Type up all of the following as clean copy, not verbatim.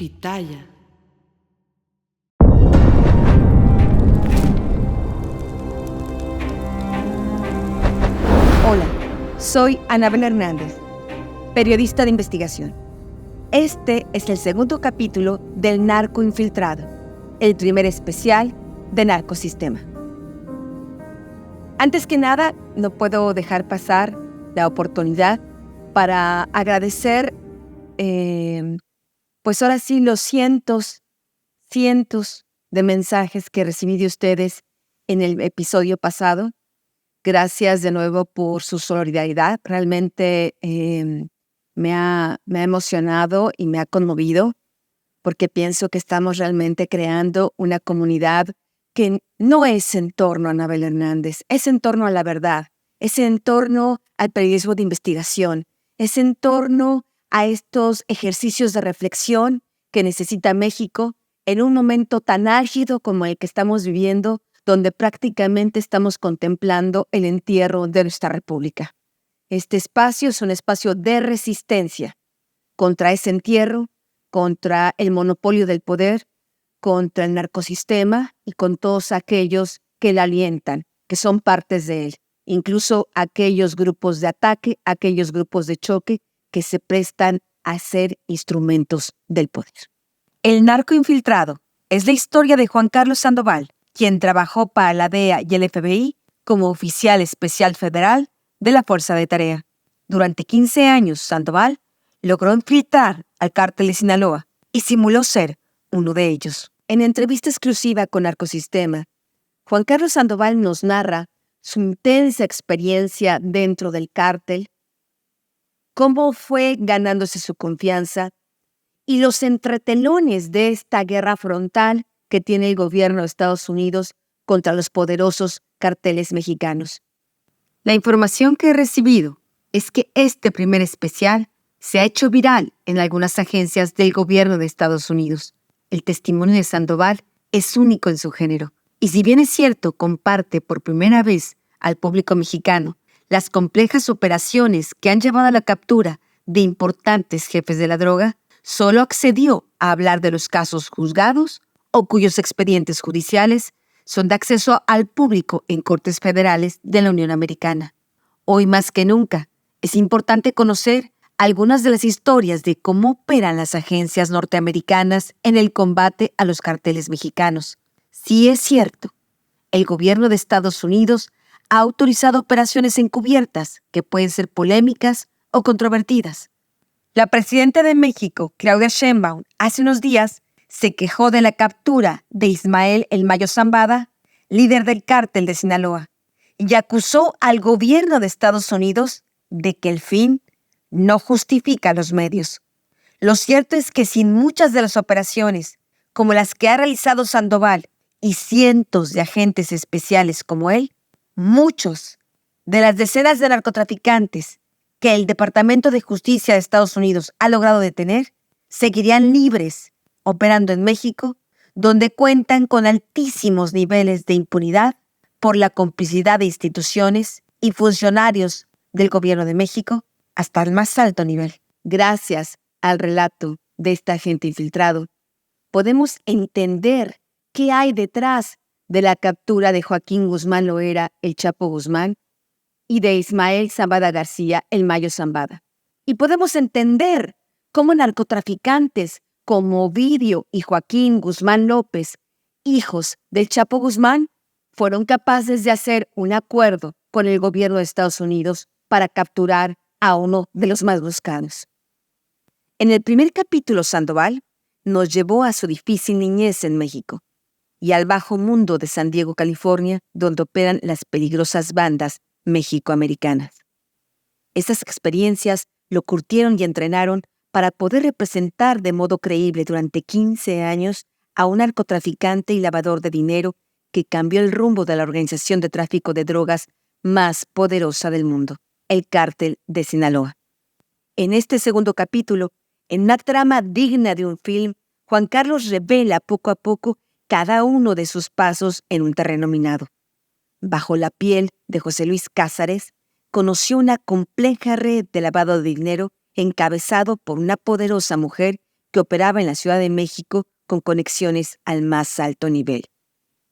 Pitaya. Hola, soy Anabel Hernández, periodista de investigación. Este es el segundo capítulo del Narco Infiltrado, el primer especial de Narcosistema. Antes que nada, no puedo dejar pasar la oportunidad para agradecer, pues ahora sí, los cientos de mensajes que recibí de ustedes en el episodio pasado. Gracias de nuevo por su solidaridad. Realmente me ha emocionado y me ha conmovido porque pienso que estamos realmente creando una comunidad que no es en torno a Anabel Hernández, es en torno a la verdad, es en torno al periodismo de investigación, es en torno a estos ejercicios de reflexión que necesita México en un momento tan álgido como el que estamos viviendo, donde prácticamente estamos contemplando el entierro de nuestra república. Este espacio es un espacio de resistencia contra ese entierro, contra el monopolio del poder, contra el narcosistema y con todos aquellos que la alientan, que son partes de él, incluso aquellos grupos de ataque, aquellos grupos de choque que se prestan a ser instrumentos del poder. El narco infiltrado es la historia de Juan Carlos Sandoval, quien trabajó para la DEA y el FBI como oficial especial federal de la Fuerza de Tarea. Durante 15 años, Sandoval logró infiltrar al cártel de Sinaloa y simuló ser uno de ellos. En entrevista exclusiva con Narcosistema, Juan Carlos Sandoval nos narra su intensa experiencia dentro del cártel, cómo fue ganándose su confianza y los entretelones de esta guerra frontal que tiene el gobierno de Estados Unidos contra los poderosos carteles mexicanos. La información que he recibido es que este primer especial se ha hecho viral en algunas agencias del gobierno de Estados Unidos. El testimonio de Sandoval es único en su género, y si bien es cierto, comparte por primera vez al público mexicano las complejas operaciones que han llevado a la captura de importantes jefes de la droga, solo accedió a hablar de los casos juzgados o cuyos expedientes judiciales son de acceso al público en cortes federales de la Unión Americana. Hoy más que nunca, es importante conocer algunas de las historias de cómo operan las agencias norteamericanas en el combate a los carteles mexicanos. Sí es cierto, el gobierno de Estados Unidos ha autorizado operaciones encubiertas que pueden ser polémicas o controvertidas. La presidenta de México, Claudia Sheinbaum, hace unos días se quejó de la captura de Ismael El Mayo Zambada, líder del cártel de Sinaloa, y acusó al gobierno de Estados Unidos de que el fin no justifica los medios. Lo cierto es que sin muchas de las operaciones, como las que ha realizado Sandoval y cientos de agentes especiales como él, muchos de las decenas de narcotraficantes que el Departamento de Justicia de Estados Unidos ha logrado detener, seguirían libres operando en México, donde cuentan con altísimos niveles de impunidad por la complicidad de instituciones y funcionarios del Gobierno de México hasta el más alto nivel. Gracias al relato de este agente infiltrado, podemos entender qué hay detrás de la captura de Joaquín Guzmán Loera, el Chapo Guzmán, y de Ismael Zambada García, el Mayo Zambada. Y podemos entender cómo narcotraficantes como Ovidio y Joaquín Guzmán López, hijos del Chapo Guzmán, fueron capaces de hacer un acuerdo con el gobierno de Estados Unidos para capturar a uno de los más buscados. En el primer capítulo, Sandoval nos llevó a su difícil niñez en México y al bajo mundo de San Diego, California, donde operan las peligrosas bandas mexicoamericanas. Esas experiencias lo curtieron y entrenaron para poder representar de modo creíble durante 15 años a un narcotraficante y lavador de dinero que cambió el rumbo de la organización de tráfico de drogas más poderosa del mundo, el Cártel de Sinaloa. En este segundo capítulo, en una trama digna de un film, Juan Carlos revela poco a poco cada uno de sus pasos en un terreno minado. Bajo la piel de José Luis Cázares, conoció una compleja red de lavado de dinero encabezado por una poderosa mujer que operaba en la Ciudad de México con conexiones al más alto nivel.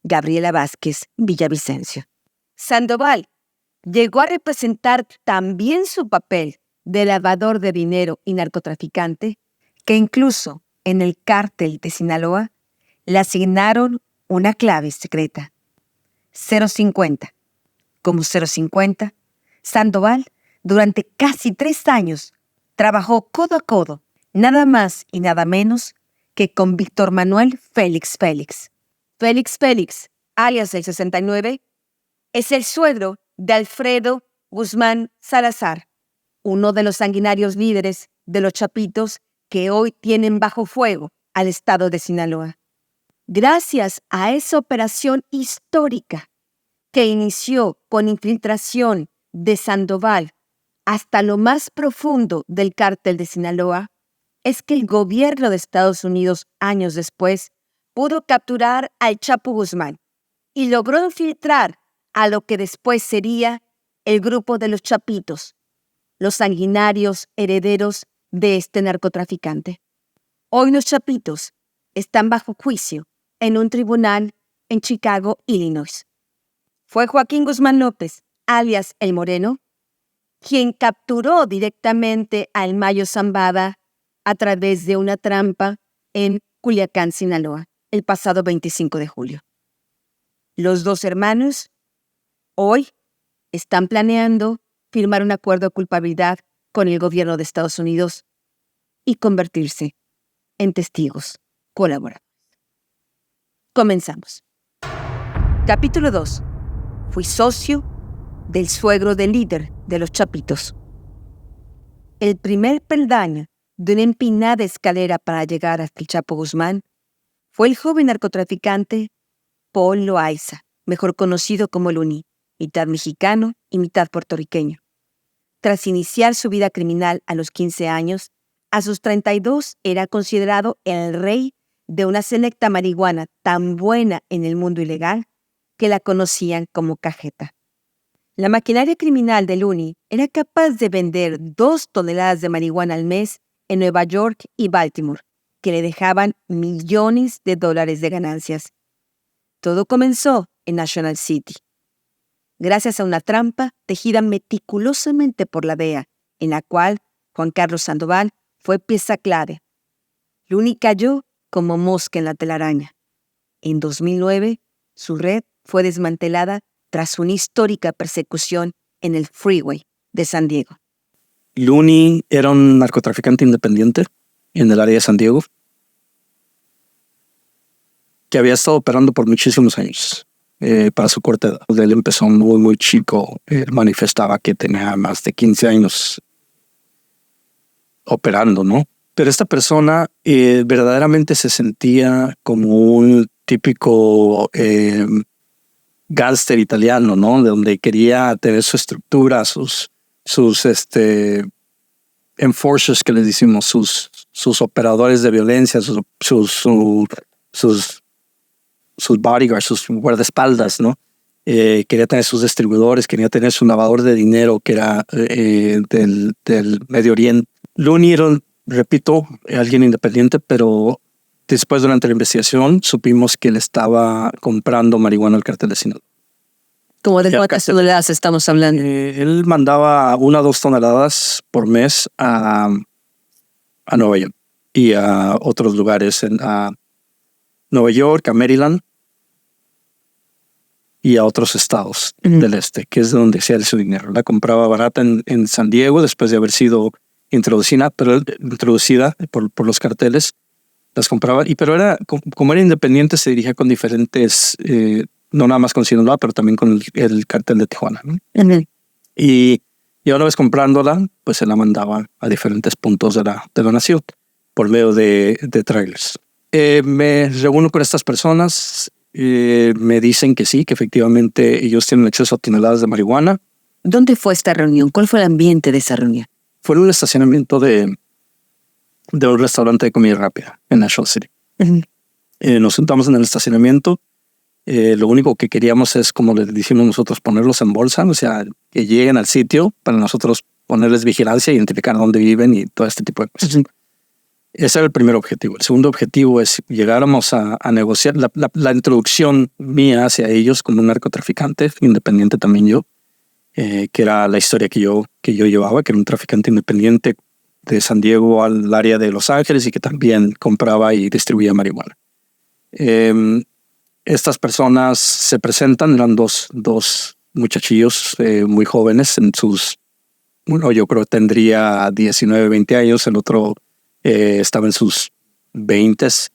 Gabriela Vázquez Villavicencio. Sandoval llegó a representar también su papel de lavador de dinero y narcotraficante, que incluso en el cártel de Sinaloa le asignaron una clave secreta: 050. Como 050, Sandoval, durante casi 3 años, trabajó codo a codo, nada más y nada menos que con Víctor Manuel Félix Félix. Félix Félix, alias el 69, es el suegro de Alfredo Guzmán Salazar, uno de los sanguinarios líderes de los Chapitos que hoy tienen bajo fuego al estado de Sinaloa. Gracias a esa operación histórica que inició con infiltración de Sandoval hasta lo más profundo del cártel de Sinaloa, es que el gobierno de Estados Unidos, años después, pudo capturar al Chapo Guzmán y logró infiltrar a lo que después sería el grupo de los Chapitos, los sanguinarios herederos de este narcotraficante. Hoy los Chapitos están bajo juicio en un tribunal en Chicago, Illinois. Fue Joaquín Guzmán López, alias El Moreno, quien capturó directamente al Mayo Zambada a través de una trampa en Culiacán, Sinaloa, el pasado 25 de julio. Los dos hermanos hoy están planeando firmar un acuerdo de culpabilidad con el gobierno de Estados Unidos y convertirse en testigos colaboradores. Comenzamos. Capítulo 2. Fui socio del suegro del líder de los Chapitos. El primer peldaño de una empinada escalera para llegar hasta el Chapo Guzmán fue el joven narcotraficante Paul Loaiza, mejor conocido como Luni, mitad mexicano y mitad puertorriqueño. Tras iniciar su vida criminal a los 15 años, a sus 32 era considerado el rey de una selecta marihuana tan buena en el mundo ilegal que la conocían como cajeta. La maquinaria criminal de Luni era capaz de vender 2 toneladas de marihuana al mes en Nueva York y Baltimore, que le dejaban millones de dólares de ganancias. Todo comenzó en National City, gracias a una trampa tejida meticulosamente por la DEA, en la cual Juan Carlos Sandoval fue pieza clave. Luni cayó como mosca en la telaraña. En 2009, su red fue desmantelada tras una histórica persecución en el freeway de San Diego. Luni era un narcotraficante independiente en el área de San Diego que había estado operando por muchísimos años. Para su corta edad. Él empezó muy chico. Él manifestaba que tenía más de 15 años operando, ¿no? Pero esta persona verdaderamente se sentía como un típico gángster italiano, ¿no? De donde quería tener su estructura, sus enforcers que les decimos, sus operadores de violencia, sus bodyguards, sus guardaespaldas, ¿no? Quería tener sus distribuidores, quería tener su lavador de dinero que era del Medio Oriente. Luni era, repito, alguien independiente, pero después durante la investigación supimos que le estaba comprando marihuana al cartel de Sinaloa. ¿Cómo de cuántas toneladas estamos hablando? Él mandaba 1 o 2 toneladas por mes a Nueva York y a otros lugares, a Nueva York, a Maryland y a otros estados del este, que es donde se hace su dinero. La compraba barata en San Diego después de haber sido introducida por los carteles. Las compraba, pero como era independiente, se dirigía con diferentes, no nada más con Sinaloa, pero también con el cartel de Tijuana, ¿no? Y una vez comprándola, pues se la mandaba a diferentes puntos de la nación por medio de trailers. Me reúno con estas personas, me dicen que sí, que efectivamente ellos tienen acceso a toneladas de marihuana. ¿Dónde fue esta reunión? ¿Cuál fue el ambiente de esa reunión? Fue en un estacionamiento de un restaurante de comida rápida en National City. Nos sentamos en el estacionamiento. Lo único que queríamos es, como les decimos nosotros, ponerlos en bolsa, o sea, que lleguen al sitio para nosotros ponerles vigilancia, identificar dónde viven y todo este tipo de cosas. Ese era el primer objetivo. El segundo objetivo es llegáramos a negociar la introducción mía hacia ellos como un narcotraficante, independiente también yo, que era la historia que yo llevaba, que era un traficante independiente de San Diego al área de Los Ángeles y que también compraba y distribuía marihuana. Estas personas se presentan, eran dos muchachillos muy jóvenes, en sus, uno yo creo tendría 19, 20 años, el otro estaba en sus 20s,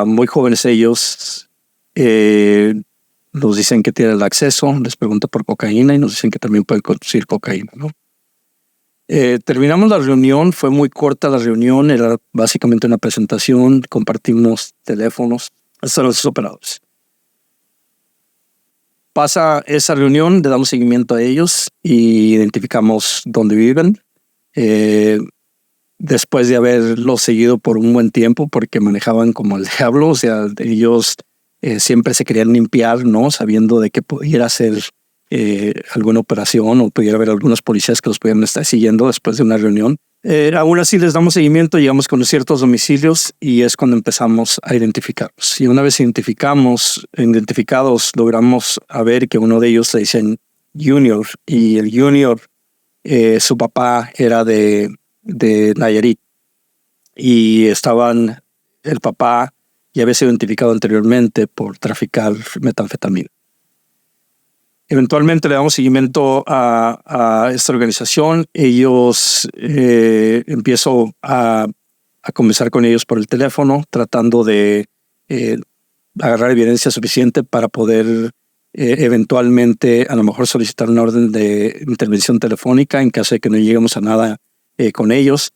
muy jóvenes ellos. Nos dicen que tienen el acceso, les pregunto por cocaína y nos dicen que también pueden conseguir cocaína, ¿no? Terminamos la reunión, fue muy corta la reunión, era básicamente una presentación, compartimos teléfonos hasta los operadores. Pasa esa reunión, le damos seguimiento a ellos y identificamos dónde viven. Después de haberlos seguido por un buen tiempo, porque manejaban como el diablo, o sea, ellos siempre se querían limpiar, ¿no? Sabiendo de que pudiera ser alguna operación o pudiera haber algunos policías que los pudieran estar siguiendo después de una reunión. Aún así les damos seguimiento, llegamos con ciertos domicilios y es cuando empezamos a identificarlos. Y una vez identificados, logramos a ver que uno de ellos le dicen Junior, y el Junior, su papá era de Nayarit y el papá ya había sido identificado anteriormente por traficar metanfetamina. Eventualmente le damos seguimiento a esta organización. Ellos, empiezo a conversar con ellos por el teléfono, tratando de agarrar evidencia suficiente para poder eventualmente a lo mejor solicitar una orden de intervención telefónica en caso de que no lleguemos a nada con ellos.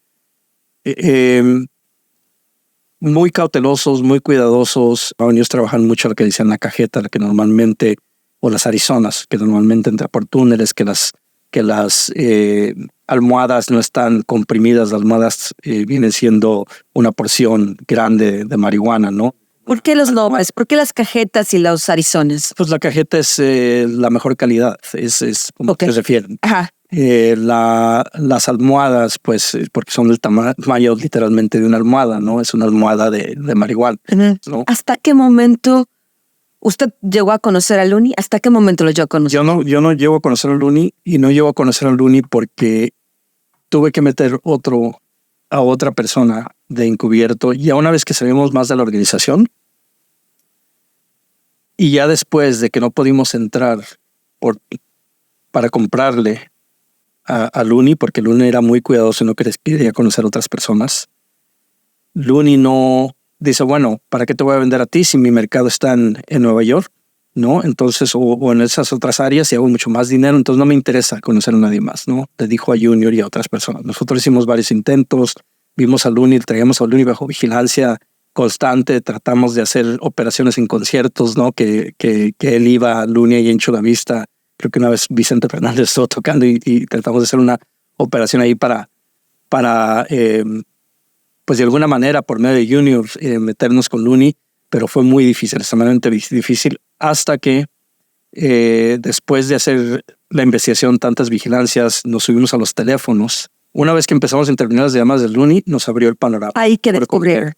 Muy cautelosos, muy cuidadosos. Ellos trabajan mucho lo que dicen la cajeta, la que normalmente, o las Arizonas, que normalmente entra por túneles, que las almohadas no están comprimidas, las almohadas vienen siendo una porción grande de marihuana, ¿no? ¿Por qué los nombres? ¿Por qué las cajetas y los Arizonas? Pues la cajeta es la mejor calidad, es como Okay. se refieren. Ajá. Las almohadas, pues, porque son del tamaño literalmente de una almohada, ¿no? Es una almohada de marihuana, ¿no? ¿Hasta qué momento usted llegó a conocer a Looney? ¿Hasta qué momento lo llegó a conocer? Yo no llego a conocer a Looney, y no llego a conocer a Looney porque tuve que meter a otra persona de encubierto, ya una vez que sabíamos más de la organización, y ya después de que no pudimos entrar para comprarle a Looney, porque Looney era muy cuidadoso y no quería conocer a otras personas. Looney no dice, bueno, ¿para qué te voy a vender a ti si mi mercado está en Nueva York? ¿No? Entonces, o en esas otras áreas y hago mucho más dinero, entonces no me interesa conocer a nadie más, ¿no? Le dijo a Junior y a otras personas. Nosotros hicimos varios intentos, vimos a Looney, traíamos a Looney bajo vigilancia constante, tratamos de hacer operaciones en conciertos, ¿no? Que él iba a Looney ahí en Chula Vista. Creo que una vez Vicente Fernández estuvo tocando y tratamos de hacer una operación ahí para pues de alguna manera, por medio de Junior, meternos con Looney, pero fue muy difícil, extremadamente difícil, hasta que después de hacer la investigación, tantas vigilancias, nos subimos a los teléfonos. Una vez que empezamos a intervenir las llamadas de Looney, nos abrió el panorama. Hay que descubrir.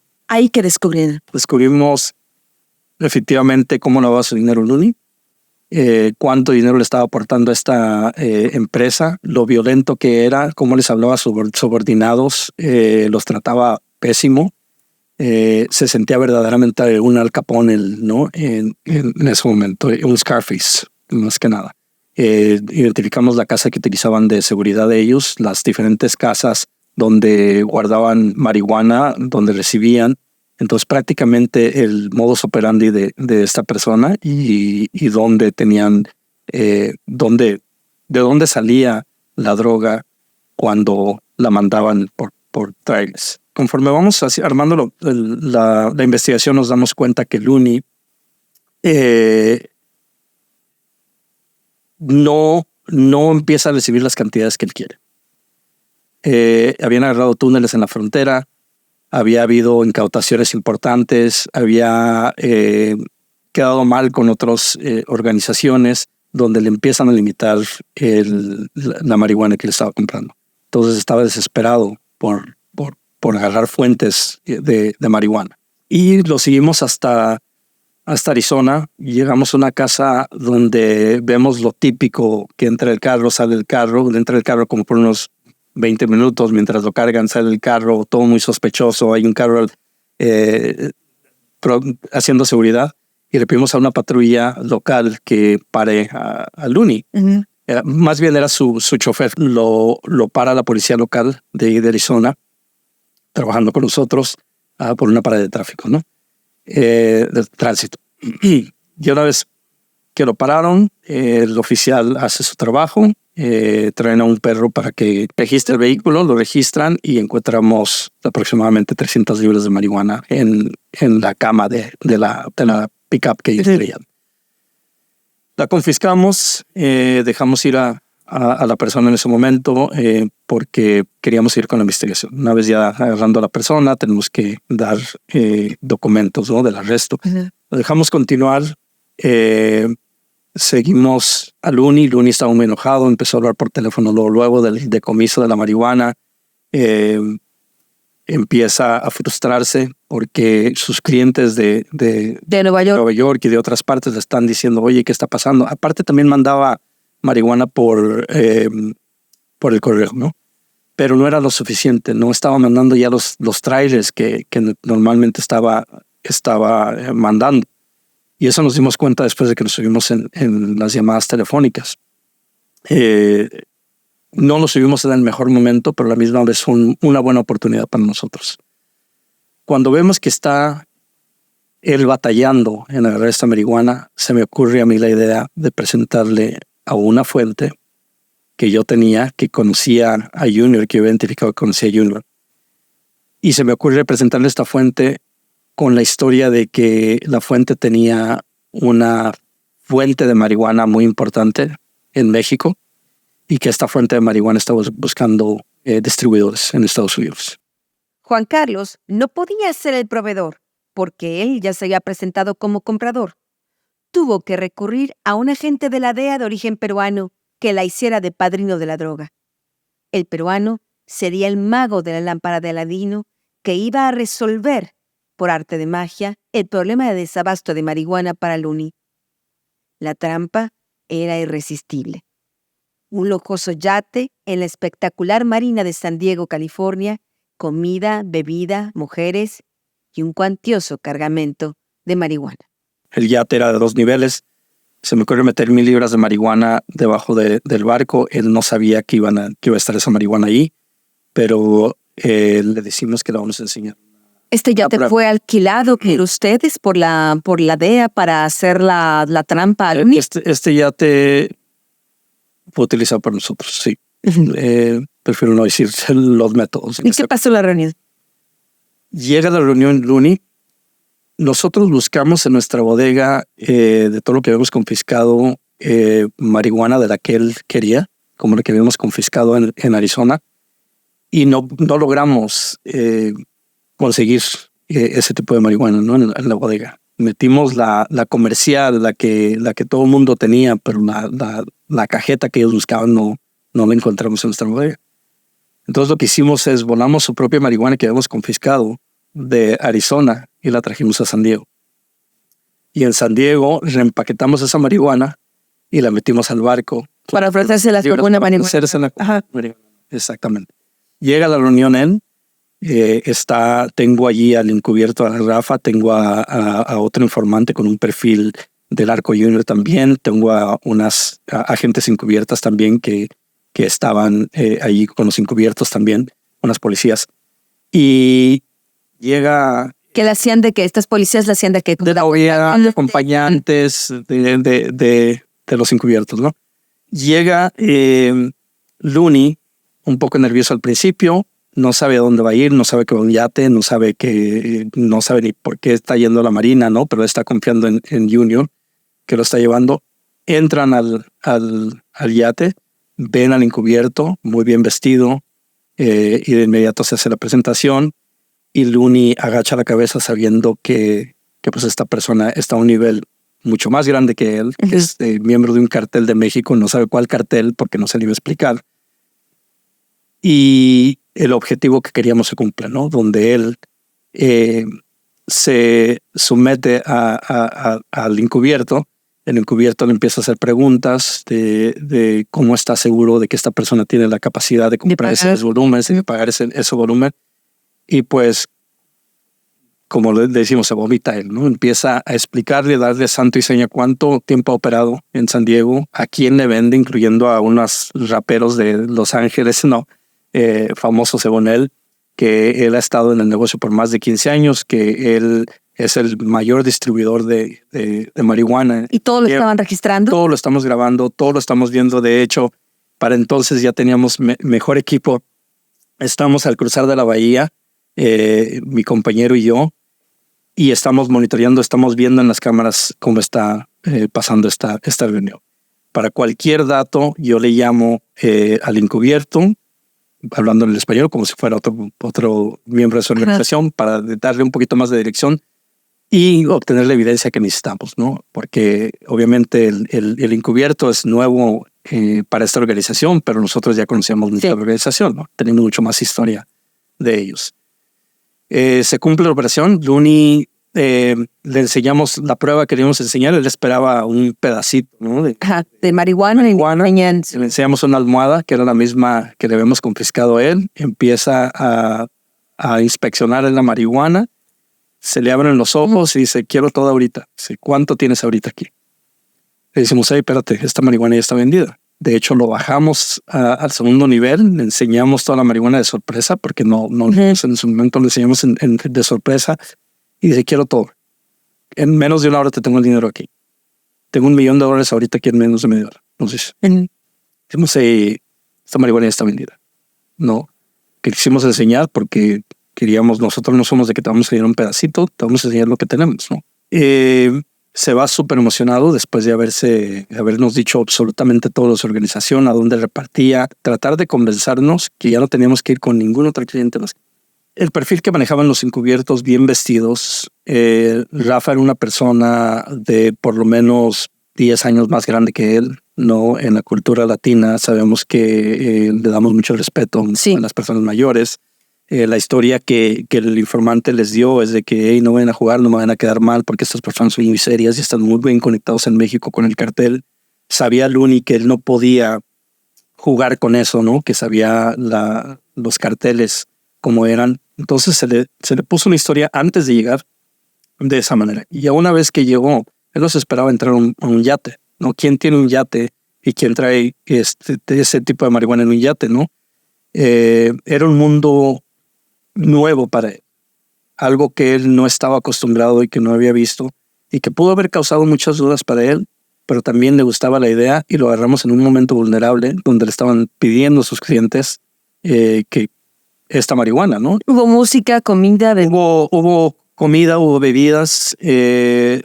Descubrimos efectivamente cómo lavaba su dinero Looney, cuánto dinero le estaba aportando a esta empresa, lo violento que era, cómo les hablaba a subordinados, los trataba pésimo. Se sentía verdaderamente un Al Capone, ¿no? En ese momento, un Scarface, más que nada. Identificamos la casa que utilizaban de seguridad de ellos, las diferentes casas donde guardaban marihuana, donde recibían. Entonces prácticamente el modus operandi de esta persona y dónde tenían, de dónde salía la droga cuando la mandaban por trailers. Conforme vamos armando la investigación, nos damos cuenta que Looney no empieza a recibir las cantidades que él quiere. Habían agarrado túneles en la frontera, había habido incautaciones importantes, había quedado mal con otras organizaciones donde le empiezan a limitar la marihuana que le estaba comprando. Entonces estaba desesperado por por agarrar fuentes de marihuana. Y lo seguimos hasta Arizona. Llegamos a una casa donde vemos lo típico, que entra el carro, sale el carro, entra el carro como por unos 20 minutos, mientras lo cargan, sale el carro, todo muy sospechoso. Hay un carro haciendo seguridad y le pedimos a una patrulla local que pare a Looney. Uh-huh. Más bien era su chofer. Lo para la policía local de Arizona, trabajando con nosotros por una parada de tráfico, ¿no? De tránsito. Y una vez que lo pararon, el oficial hace su trabajo, traen a un perro para que registre el vehículo, lo registran y encontramos aproximadamente 300 libras de marihuana en la cama de la pickup que ellos traían. La confiscamos, dejamos ir a la persona en ese momento porque queríamos ir con la investigación. Una vez ya agarrando a la persona, tenemos que dar documentos, ¿no?, del arresto. Uh-huh. Lo dejamos continuar. Seguimos a Looney. Looney estaba muy enojado, empezó a hablar por teléfono luego del decomiso de la marihuana. Empieza a frustrarse porque sus clientes de Nueva York y de otras partes le están diciendo, oye, ¿qué está pasando? Aparte también mandaba marihuana por el correo, ¿no? Pero no era lo suficiente, no estaba mandando ya los trailers que normalmente estaba mandando. Y eso nos dimos cuenta después de que nos subimos en las llamadas telefónicas. No lo subimos en el mejor momento, pero a la misma vez una buena oportunidad para nosotros. Cuando vemos que está él batallando en agarrar esta marihuana, se me ocurre a mí la idea de presentarle a una fuente que yo tenía, que conocía a Junior, que yo había identificado que conocía a Junior. Y se me ocurre presentarle esta fuente con la historia de que la fuente tenía una fuente de marihuana muy importante en México y que esta fuente de marihuana estaba buscando distribuidores en Estados Unidos. Juan Carlos no podía ser el proveedor porque él ya se había presentado como comprador. Tuvo que recurrir a un agente de la DEA de origen peruano que la hiciera de padrino de la droga. El peruano sería el mago de la lámpara de Aladino que iba a resolver, por arte de magia, el problema de desabasto de marihuana para Looney. La trampa era irresistible. Un lujoso yate en la espectacular marina de San Diego, California, comida, bebida, mujeres y un cuantioso cargamento de marihuana. El yate era de 2 niveles. Se me ocurrió meter 1,000 libras de marihuana debajo del barco. Él no sabía que iba a estar esa marihuana ahí, pero le decimos que la vamos a enseñar. ¿Este yate fue alquilado por ustedes, por la DEA, para hacer la trampa? Este yate fue utilizado por nosotros, sí. Prefiero no decir los métodos. ¿Y qué pasó en la reunión? Llega la reunión Looney. Nosotros buscamos en nuestra bodega de todo lo que habíamos confiscado marihuana de la que él quería, como la que habíamos confiscado en Arizona, y no logramos conseguir ese tipo de marihuana, ¿no? en la bodega. Metimos la comercial, la que todo el mundo tenía, pero la cajeta que ellos buscaban no la encontramos en nuestra bodega. Entonces lo que hicimos es volamos su propia marihuana que habíamos confiscado de Arizona y la trajimos a San Diego. Y en San Diego reempaquetamos esa marihuana y la metimos al barco. Para ofrecérsela con una marihuana. Exactamente. Llega la reunión tengo allí al encubierto a Rafa, tengo a otro informante con un perfil del Arco Junior también, tengo a unas agentes encubiertas también que estaban allí con los encubiertos también, unas policías. Y llega... ¿Qué le hacían de qué? ¿Estas policías le hacían de qué? De la OEA, acompañantes de los encubiertos, ¿no? Llega Looney, un poco nervioso al principio, no sabe a dónde va a ir, no sabe que va a un yate, no sabe ni por qué está yendo a la marina, ¿no? Pero está confiando en Junior, que lo está llevando. Entran al yate, ven al encubierto, muy bien vestido, y de inmediato se hace la presentación y Looney agacha la cabeza sabiendo que pues esta persona está a un nivel mucho más grande que él, que es miembro de un cartel de México, no sabe cuál cartel porque no se le iba a explicar. Y el objetivo que queríamos se cumple, ¿no? Donde él se somete al encubierto. El encubierto le empieza a hacer preguntas de cómo está seguro de que esta persona tiene la capacidad de comprar ese volumen, de pagar ese volumen. Y pues, como le decimos, se vomita él, ¿no? Empieza a explicarle, darle santo y seña cuánto tiempo ha operado en San Diego, a quién le vende, incluyendo a unos raperos de Los Ángeles, ¿no? Famosos según él, que él ha estado en el negocio por más de 15 años, que él es el mayor distribuidor de marihuana. ¿Y todo lo estaban registrando? Todo lo estamos grabando, todo lo estamos viendo. De hecho, para entonces ya teníamos mejor equipo. Estamos al cruzar de la bahía, mi compañero y yo, y estamos monitoreando, estamos viendo en las cámaras cómo está pasando esta reunión. Para cualquier dato, yo le llamo al encubierto, hablando en el español como si fuera otro miembro de su organización, para darle un poquito más de dirección y obtener la evidencia que necesitamos, ¿no? Porque obviamente el encubierto es nuevo para esta organización, pero nosotros ya conocíamos nuestra organización, ¿no? Tenemos mucho más historia de ellos. Se cumple la operación. Looney, le enseñamos la prueba que queríamos enseñar. Él esperaba un pedacito, ¿no? De marihuana. Le enseñamos una almohada que era la misma que le habíamos confiscado a él. Empieza a inspeccionar la marihuana. Se le abren los ojos y dice, quiero todo ahorita. Dice, ¿cuánto tienes ahorita aquí? Le decimos, hey, espérate, esta marihuana ya está vendida. De hecho, lo bajamos al segundo nivel, le enseñamos toda la marihuana de sorpresa, porque no en su momento le enseñamos de sorpresa, y dice, quiero todo. En menos de una hora te tengo el dinero aquí. Tengo $1 millón ahorita aquí en menos de media hora. Entonces, decimos, hey, esta marihuana ya está vendida. No, que quisimos enseñar porque queríamos, nosotros no somos de que te vamos a enseñar un pedacito, te vamos a enseñar lo que tenemos, ¿no? Se va súper emocionado después de habernos dicho absolutamente todo de su organización, a dónde repartía, tratar de convencernos que ya no teníamos que ir con ningún otro cliente más. El perfil que manejaban los encubiertos, bien vestidos. Rafa era una persona de por lo menos 10 años más grande que él, ¿no? En la cultura latina sabemos que le damos mucho respeto a las personas mayores. La historia que el informante les dio es de que hey, no vayan a jugar, no me van a quedar mal porque estas personas son muy serias y están muy bien conectados en México con el cartel. Sabía Looney que él no podía jugar con eso, ¿no? Que sabía los carteles como eran. Entonces se le puso una historia antes de llegar de esa manera. Y ya una vez que llegó, él los esperaba entrar a un yate, ¿no? ¿Quién tiene un yate y quién trae ese tipo de marihuana en un yate, ¿no? Era un mundo nuevo para él, algo que él no estaba acostumbrado y que no había visto y que pudo haber causado muchas dudas para él, pero también le gustaba la idea y lo agarramos en un momento vulnerable donde le estaban pidiendo a sus clientes que esta marihuana, ¿no? Hubo música, comida, hubo comida, hubo bebidas,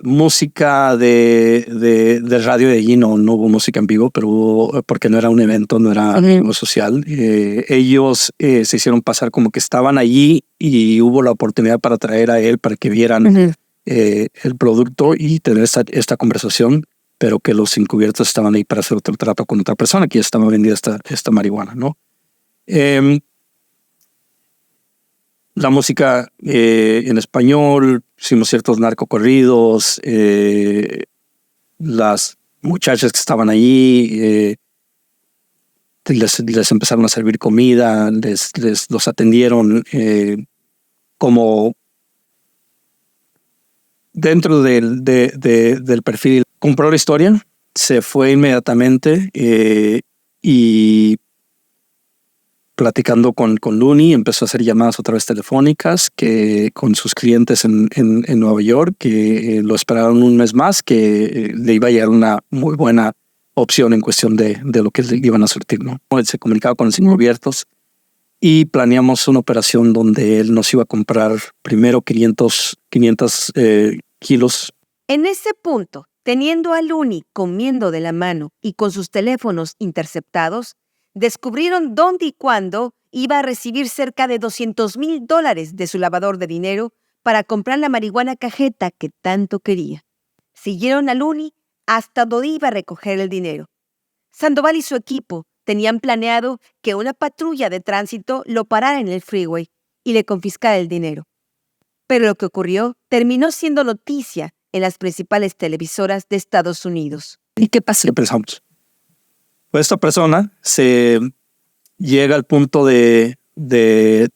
música de radio de allí, no hubo música en vivo, pero hubo, porque no era un evento, no era algo social. Ellos se hicieron pasar como que estaban allí y hubo la oportunidad para traer a él para que vieran el producto y tener esta conversación, pero que los encubiertos estaban ahí para hacer otro trato con otra persona que ya estaba vendida esta marihuana, ¿no? La música en español, hicimos ciertos narcocorridos, las muchachas que estaban allí les empezaron a servir comida, los atendieron como dentro del perfil. Compró la historia, se fue inmediatamente y platicando con Looney, empezó a hacer llamadas otra vez telefónicas que con sus clientes en Nueva York, que lo esperaron un mes más, que le iba a llegar una muy buena opción en cuestión de lo que le iban a surtir, ¿no? Él se comunicaba con los encubiertos y planeamos una operación donde él nos iba a comprar primero 500 kilos. En ese punto, teniendo a Looney comiendo de la mano y con sus teléfonos interceptados, descubrieron dónde y cuándo iba a recibir cerca de $200,000 de su lavador de dinero para comprar la marihuana cajeta que tanto quería. Siguieron a Looney hasta donde iba a recoger el dinero. Sandoval y su equipo tenían planeado que una patrulla de tránsito lo parara en el freeway y le confiscara el dinero. Pero lo que ocurrió terminó siendo noticia en las principales televisoras de Estados Unidos. ¿Y qué pasó? ¿Qué pensamos? Pues esta persona se llega al punto de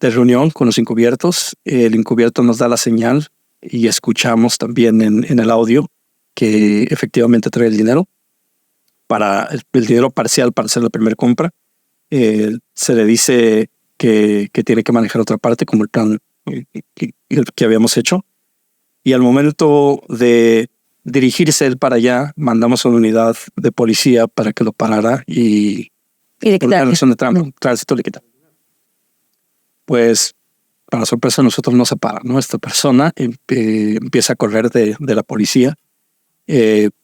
reunión con los encubiertos. El encubierto nos da la señal y escuchamos también en el audio que efectivamente trae el dinero para el dinero parcial para hacer la primera compra. Se le dice que tiene que manejar otra parte como el plan que habíamos hecho. Y al momento de dirigirse él para allá, mandamos a una unidad de policía para que lo parara y le por una acción de tránsito le quitaron. Pues, para sorpresa, nosotros no se para, ¿no? Esta persona empieza a correr de la policía.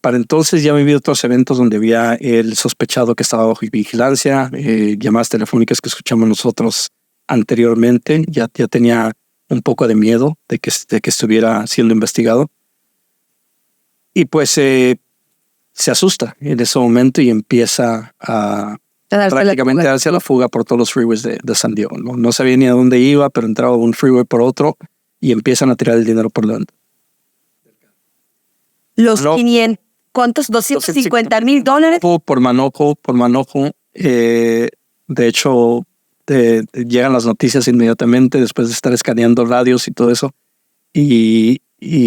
Para entonces ya había habido otros eventos donde había el sospechado que estaba bajo vigilancia, llamadas telefónicas que escuchamos nosotros anteriormente. Ya tenía un poco de miedo de que estuviera siendo investigado. Y pues se asusta en ese momento y empieza a prácticamente darse a la fuga por todos los freeways de San Diego. No sabía ni a dónde iba, pero entraba un freeway por otro y empiezan a tirar el dinero por delante. Los 500, ¿cuántos? $250,000. Por manojo. De hecho, llegan las noticias inmediatamente después de estar escaneando radios y todo eso. Y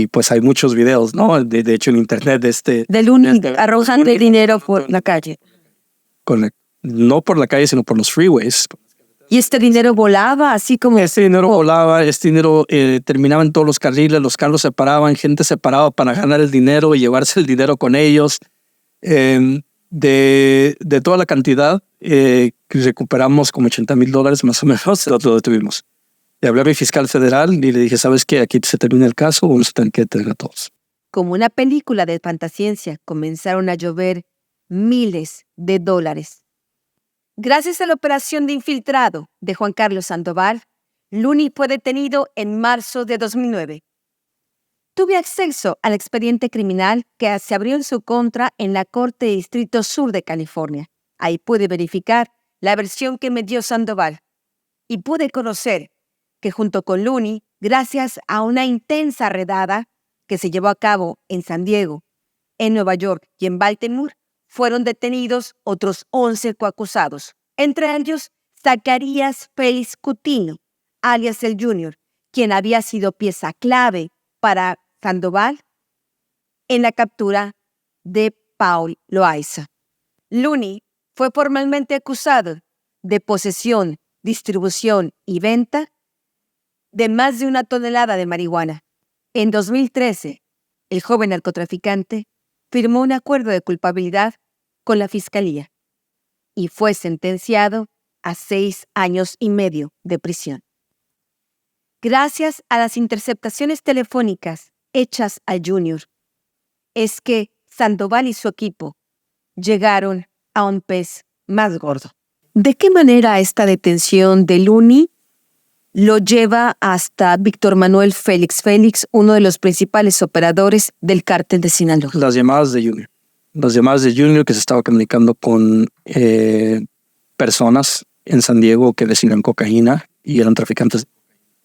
pues hay muchos videos, ¿no? De hecho, en internet de Looney arrojando el dinero por la calle. No por la calle, sino por los freeways. Y este dinero volaba, así como... Este dinero volaba, este dinero terminaba en todos los carriles, los carros se paraban, gente se paraba para ganar el dinero y llevarse el dinero con ellos. De toda la cantidad, recuperamos como $80,000 más o menos, lo detuvimos. Le hablé a mi fiscal federal y le dije, ¿sabes qué? Aquí se termina el caso, vamos a tener que detener a todos. Como una película de fantasciencia, comenzaron a llover miles de dólares. Gracias a la operación de infiltrado de Juan Carlos Sandoval, Looney fue detenido en marzo de 2009. Tuve acceso al expediente criminal que se abrió en su contra en la Corte de Distrito Sur de California. Ahí pude verificar la versión que me dio Sandoval y pude conocer que junto con Looney, gracias a una intensa redada que se llevó a cabo en San Diego, en Nueva York y en Baltimore, fueron detenidos otros 11 coacusados, entre ellos Zacarías Félix Coutinho, alias el Junior, quien había sido pieza clave para Sandoval en la captura de Paul Loaiza. Looney fue formalmente acusado de posesión, distribución y venta de más de 1 tonelada de marihuana. En 2013, el joven narcotraficante firmó un acuerdo de culpabilidad con la Fiscalía y fue sentenciado a 6 años y medio de prisión. Gracias a las interceptaciones telefónicas hechas al Junior, es que Sandoval y su equipo llegaron a un pez más gordo. ¿De qué manera esta detención de Looney lo lleva hasta Víctor Manuel Félix, uno de los principales operadores del cártel de Sinaloa? Las llamadas de Junior que se estaba comunicando con personas en San Diego que recibían cocaína y eran traficantes.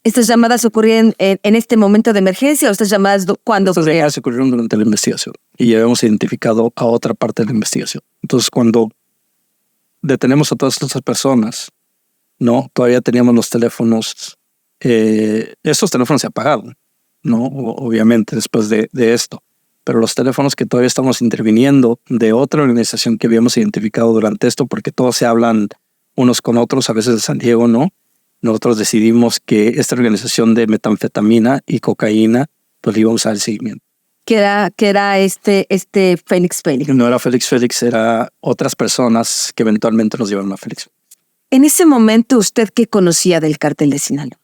¿Estas llamadas ocurrían en este momento de emergencia o estas llamadas cuando? Estas llamadas ocurrieron durante la investigación y ya habíamos identificado a otra parte de la investigación. Entonces, cuando detenemos a todas estas personas, no, todavía teníamos los teléfonos. Estos teléfonos se apagaron, ¿no? Obviamente, después de esto. Pero los teléfonos que todavía estamos interviniendo de otra organización que habíamos identificado durante esto, porque todos se hablan unos con otros, a veces de San Diego, ¿no? Nosotros decidimos que esta organización de metanfetamina y cocaína, pues le íbamos a dar seguimiento. ¿Qué era este Félix? No era Félix, era otras personas que eventualmente nos llevaron a Félix. En ese momento, ¿usted qué conocía del cártel de Sinaloa?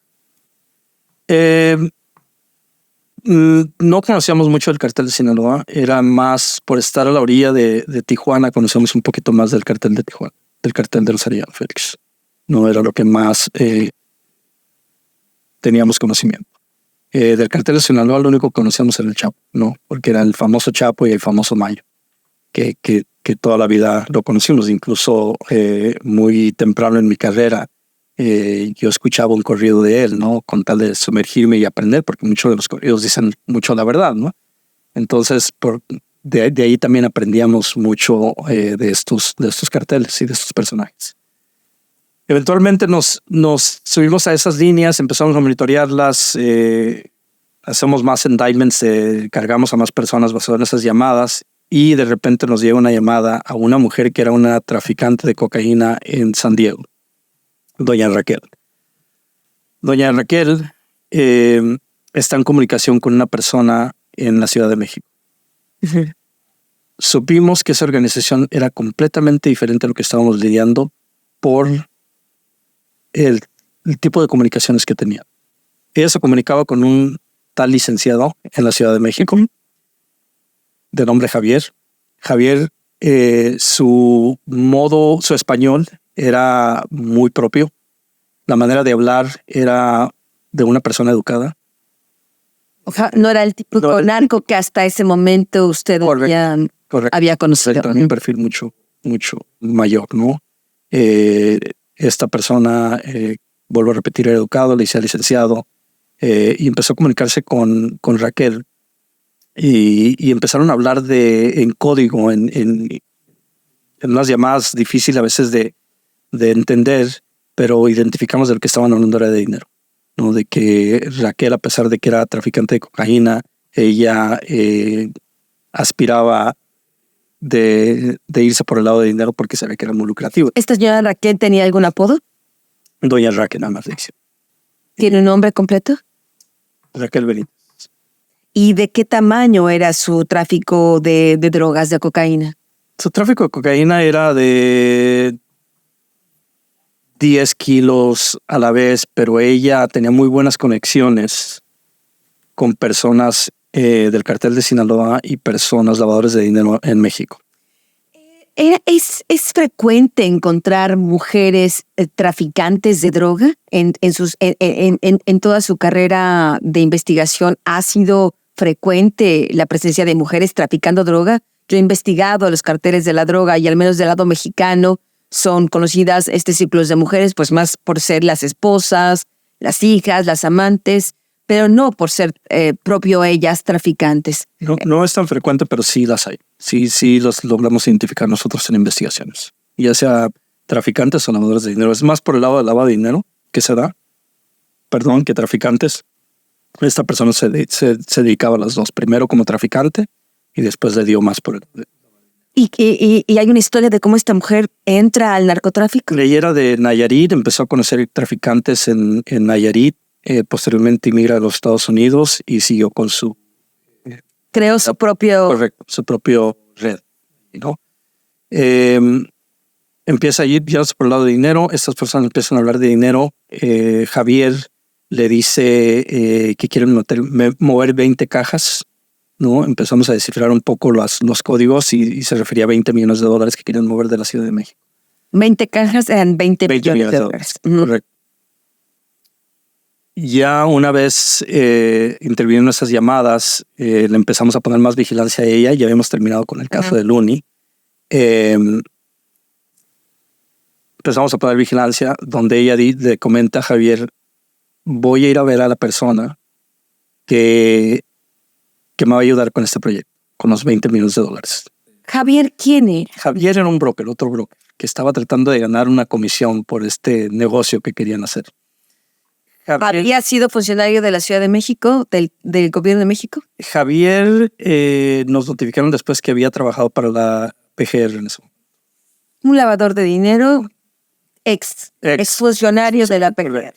No conocíamos mucho del cártel de Sinaloa, era más por estar a la orilla de Tijuana, conocemos un poquito más del cártel de Tijuana, del cártel de Rosario Félix. No era lo que más teníamos conocimiento. Del cártel de Sinaloa lo único que conocíamos era el Chapo, ¿no? Porque era el famoso Chapo y el famoso Mayo, que que toda la vida lo conocimos, incluso muy temprano en mi carrera. Yo escuchaba un corrido de él, ¿no? Con tal de sumergirme y aprender, porque muchos de los corridos dicen mucho la verdad, ¿no? Entonces, de ahí también aprendíamos mucho de estos carteles y de estos personajes. Eventualmente nos subimos a esas líneas, empezamos a monitorearlas, hacemos más indictments, cargamos a más personas basado en esas llamadas, y de repente nos llega una llamada a una mujer que era una traficante de cocaína en San Diego, doña Raquel. Doña Raquel está en comunicación con una persona en la Ciudad de México. Supimos que esa organización era completamente diferente a lo que estábamos lidiando por el tipo de comunicaciones que tenía. Ella se comunicaba con un tal licenciado en la Ciudad de México, de nombre Javier. Javier, su español era muy propio. La manera de hablar era de una persona educada. No era el típico narco que hasta ese momento usted había conocido. También un perfil mucho mayor, ¿no? Esta persona, vuelvo a repetir, era educado, le hice licenciado, y empezó a comunicarse con Raquel, y empezaron a hablar en código, en unas llamadas difíciles a veces de entender, pero identificamos de lo que estaban hablando era de dinero, ¿no? De que Raquel, a pesar de que era traficante de cocaína, ella aspiraba de irse por el lado de dinero porque sabía que era muy lucrativo. ¿Esta señora Raquel tenía algún apodo? Doña Raquel, nada más le dice. ¿Tiene un nombre completo? Raquel Benítez. ¿Y de qué tamaño era su tráfico de drogas, de cocaína? Su tráfico de cocaína era de 10 kilos a la vez, pero ella tenía muy buenas conexiones con personas del cartel de Sinaloa y personas lavadores de dinero en México. ¿Es frecuente encontrar mujeres traficantes de droga en toda su carrera de investigación? ¿Ha sido frecuente la presencia de mujeres traficando droga? Yo he investigado los carteles de la droga y al menos del lado mexicano son conocidas círculos de mujeres, pues más por ser las esposas, las hijas, las amantes, pero no por ser propio ellas traficantes. No es tan frecuente, pero sí las hay. Sí los logramos identificar nosotros en investigaciones. Ya sea traficantes o lavadores de dinero. Es más por el lado del lavado de dinero que se da, que traficantes. Esta persona se dedicaba a las dos. Primero como traficante y después le dio más por el... ¿Y hay una historia de cómo esta mujer entra al narcotráfico? Ella era de Nayarit, empezó a conocer traficantes en Nayarit. Posteriormente emigra a los Estados Unidos y siguió con su... Creó su propio... Correcto, su propio red, ¿no? Empieza a ir ya por el lado de dinero. Estas personas empiezan a hablar de dinero. Javier le dice que quieren mover 20 cajas, ¿no? Empezamos a descifrar un poco los códigos y se refería a $20 millones que quieren mover de la Ciudad de México. 20 cajas eran 20 millones de dólares. Correcto. Ya una vez interviniendo esas llamadas, le empezamos a poner más vigilancia a ella. Ya habíamos terminado con el caso de Luni. Empezamos a poner vigilancia donde ella le comenta a Javier: voy a ir a ver a la persona que me va a ayudar con este proyecto, con los $20 millones. ¿Javier quién era? Javier era un broker, otro broker, que estaba tratando de ganar una comisión por este negocio que querían hacer. ¿Había sido funcionario de la Ciudad de México, del gobierno de México? Javier nos notificaron después que había trabajado para la PGR en eso. Un lavador de dinero, ex funcionario de la PGR.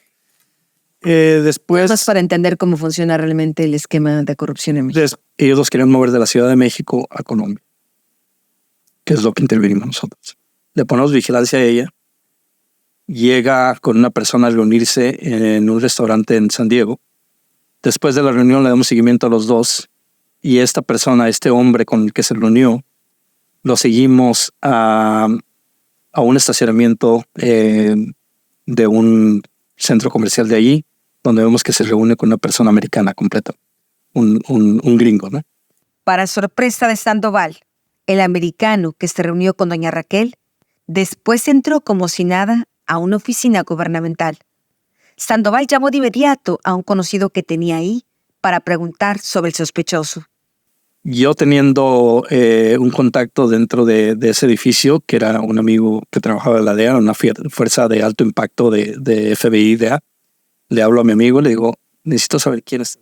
Después... Más para entender cómo funciona realmente el esquema de corrupción en México. Ellos los querían mover de la Ciudad de México a Colombia, que es lo que intervenimos nosotros. Le ponemos vigilancia a ella. Llega con una persona a reunirse en un restaurante en San Diego. Después de la reunión le damos seguimiento a los dos, y esta persona, este hombre con el que se reunió, lo seguimos a un estacionamiento de un centro comercial de allí, donde vemos que se reúne con una persona americana completa, un gringo, ¿no? Para sorpresa de Sandoval, el americano que se reunió con doña Raquel, después entró como si nada a una oficina gubernamental. Sandoval llamó de inmediato a un conocido que tenía ahí para preguntar sobre el sospechoso. Yo teniendo un contacto dentro de ese edificio, que era un amigo que trabajaba en la DEA, una fuerza de alto impacto de FBI, DEA, le hablo a mi amigo y le digo, necesito saber quién es.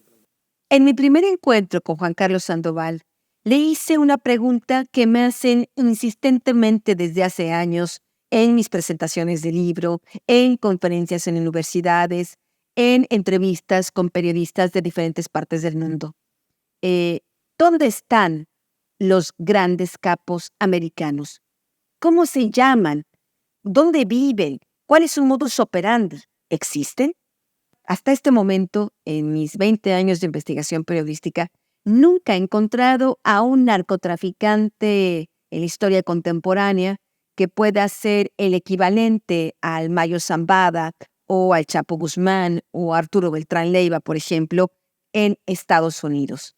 En mi primer encuentro con Juan Carlos Sandoval, le hice una pregunta que me hacen insistentemente desde hace años en mis presentaciones de libro, en conferencias en universidades, en entrevistas con periodistas de diferentes partes del mundo. ¿Dónde están los grandes capos americanos? ¿Cómo se llaman? ¿Dónde viven? ¿Cuál es su modus operandi? ¿Existen? Hasta este momento, en mis 20 años de investigación periodística, nunca he encontrado a un narcotraficante en la historia contemporánea que pueda ser el equivalente al Mayo Zambada o al Chapo Guzmán o Arturo Beltrán Leiva, por ejemplo, en Estados Unidos.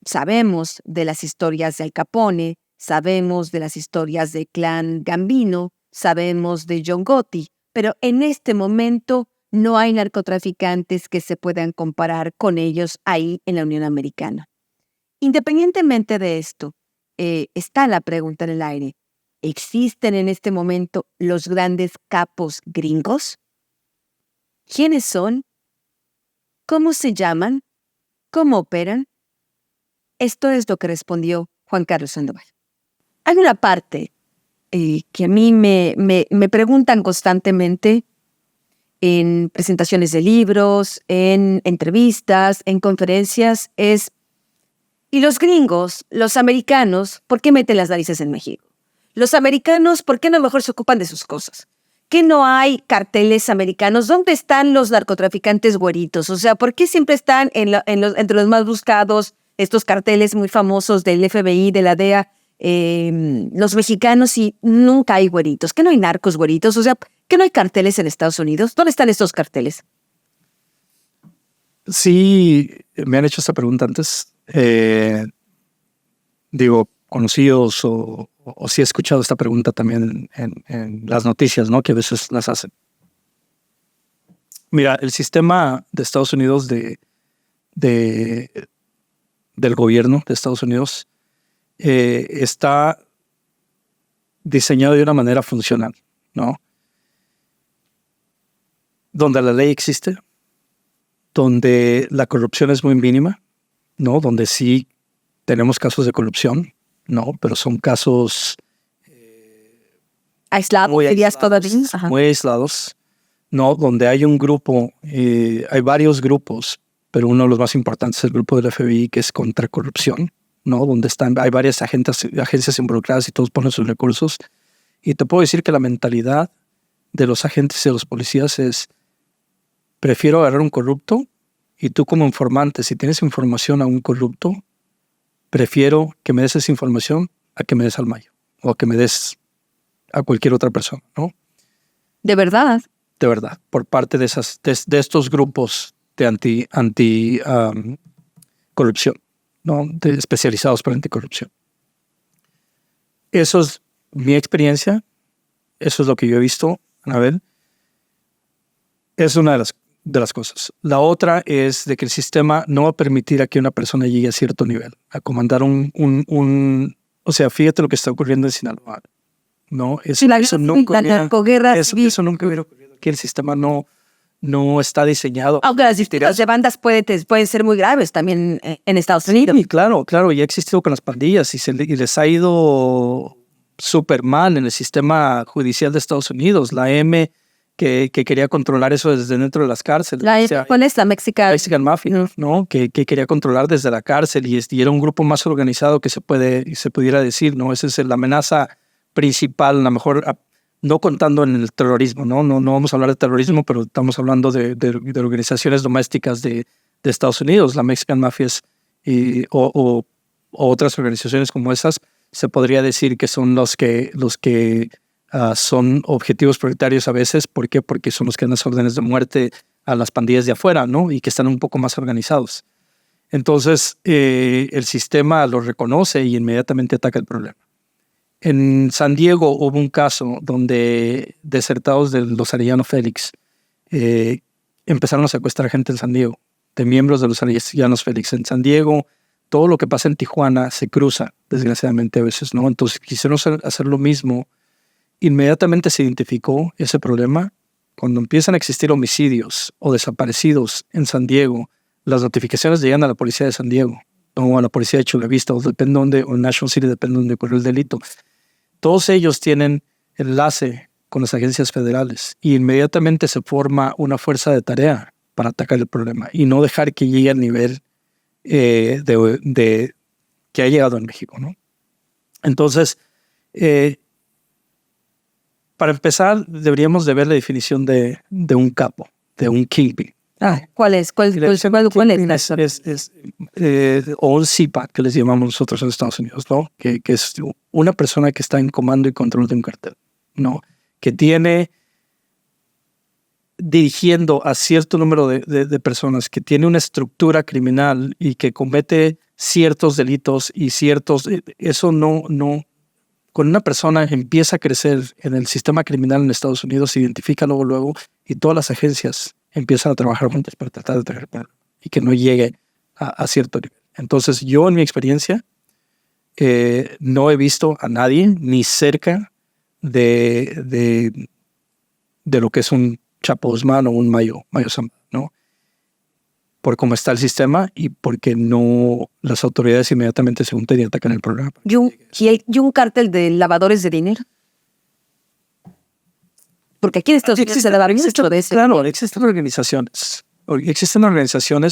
Sabemos de las historias de Al Capone, sabemos de las historias de Clan Gambino, sabemos de John Gotti, pero en este momento no hay narcotraficantes que se puedan comparar con ellos ahí en la Unión Americana. Independientemente de esto, está la pregunta en el aire. ¿Existen en este momento los grandes capos gringos? ¿Quiénes son? ¿Cómo se llaman? ¿Cómo operan? Esto es lo que respondió Juan Carlos Sandoval. Hay una parte que a mí me preguntan constantemente en presentaciones de libros, en entrevistas, en conferencias, es ¿y los gringos, los americanos, por qué meten las narices en México? Los americanos, ¿por qué no mejor se ocupan de sus cosas? ¿Qué no hay carteles americanos? ¿Dónde están los narcotraficantes güeritos? O sea, ¿por qué siempre están entre los más buscados estos carteles muy famosos del FBI, de la DEA, los mexicanos y nunca hay güeritos? ¿Qué no hay narcos güeritos? O sea, ¿qué no hay carteles en Estados Unidos? ¿Dónde están estos carteles? Sí, me han hecho esta pregunta antes. Conocidos o sí he escuchado esta pregunta también en las noticias, ¿no? Que a veces las hacen. Mira, el sistema de Estados Unidos del gobierno de Estados Unidos está diseñado de una manera funcional, ¿no? Donde la ley existe, donde la corrupción es muy mínima, ¿no? Donde sí tenemos casos de corrupción, ¿no? Pero son casos muy aislados, ¿no? Donde hay un grupo, hay varios grupos, pero uno de los más importantes es el grupo del FBI, que es contra corrupción, ¿no? Donde hay varias agencias involucradas y todos ponen sus recursos. Y te puedo decir que la mentalidad de los agentes y de los policías es: prefiero agarrar un corrupto y tú como informante, si tienes información a un corrupto, prefiero que me des esa información a que me des al Mayo o a que me des a cualquier otra persona, ¿no? ¿De verdad? De verdad, por parte de estos grupos de anti corrupción, ¿no? Especializados para anticorrupción. Eso es mi experiencia, eso es lo que yo he visto, Anabel. Es una de las cosas. La otra es de que el sistema no va a permitir a que una persona llegue a cierto nivel, a comandar o sea, fíjate lo que está ocurriendo en Sinaloa, ¿no? Eso nunca hubiera ocurrido. Que el sistema no está diseñado. Aunque las disputas de bandas pueden ser muy graves también en Estados Unidos. Sí, claro, y ha existido con las pandillas y les ha ido súper mal en el sistema judicial de Estados Unidos. La M que quería controlar eso desde dentro de las cárceles. ¿Cuál es la Mexican Mafia? ¿No? Que quería controlar desde la cárcel y era un grupo más organizado que se pudiera decir, ¿no? Esa es la amenaza principal, a lo mejor no contando en el terrorismo, ¿no? No vamos a hablar de terrorismo, pero estamos hablando de organizaciones domésticas de Estados Unidos. La Mexican Mafia o otras organizaciones como esas, se podría decir que son los que son objetivos prioritarios a veces. ¿Por qué? Porque son los que dan las órdenes de muerte a las pandillas de afuera, ¿no? Y que están un poco más organizados. Entonces, el sistema lo reconoce y inmediatamente ataca el problema. En San Diego hubo un caso donde desertados de los Arellano Félix empezaron a secuestrar gente en San Diego, de miembros de los Arellano Félix. En San Diego, todo lo que pasa en Tijuana se cruza, desgraciadamente a veces, ¿no? Entonces quisieron hacer lo mismo. Inmediatamente se identificó ese problema. Cuando empiezan a existir homicidios o desaparecidos en San Diego, las notificaciones llegan a la policía de San Diego o a la policía de Chula Vista, o depende dónde, o National City, depende de dónde ocurrió el delito. Todos ellos tienen enlace con las agencias federales y inmediatamente se forma una fuerza de tarea para atacar el problema y no dejar que llegue al nivel que ha llegado en México, ¿no? Entonces, para empezar, deberíamos de ver la definición de un capo, de un kingpin. ¿Cuál es? ¿Cuál es? O un CPAC, que les llamamos nosotros en Estados Unidos, ¿no? Que es una persona que está en comando y control de un cartel, ¿no? Que tiene dirigiendo a cierto número de personas, que tiene una estructura criminal y que comete ciertos delitos y ciertos... Eso no... Cuando una persona empieza a crecer en el sistema criminal en Estados Unidos, se identifica luego y todas las agencias empiezan a trabajar juntas para tratar de traerlo y que no llegue a cierto nivel. Entonces, yo en mi experiencia no he visto a nadie ni cerca de lo que es un Chapo Guzmán o un Mayo Zambada, ¿no? Por cómo está el sistema y porque no las autoridades inmediatamente se juntan y atacan el programa. ¿Y un cártel de lavadores de dinero? Porque aquí en Estados Unidos se lava mucho de eso. Claro, existen organizaciones,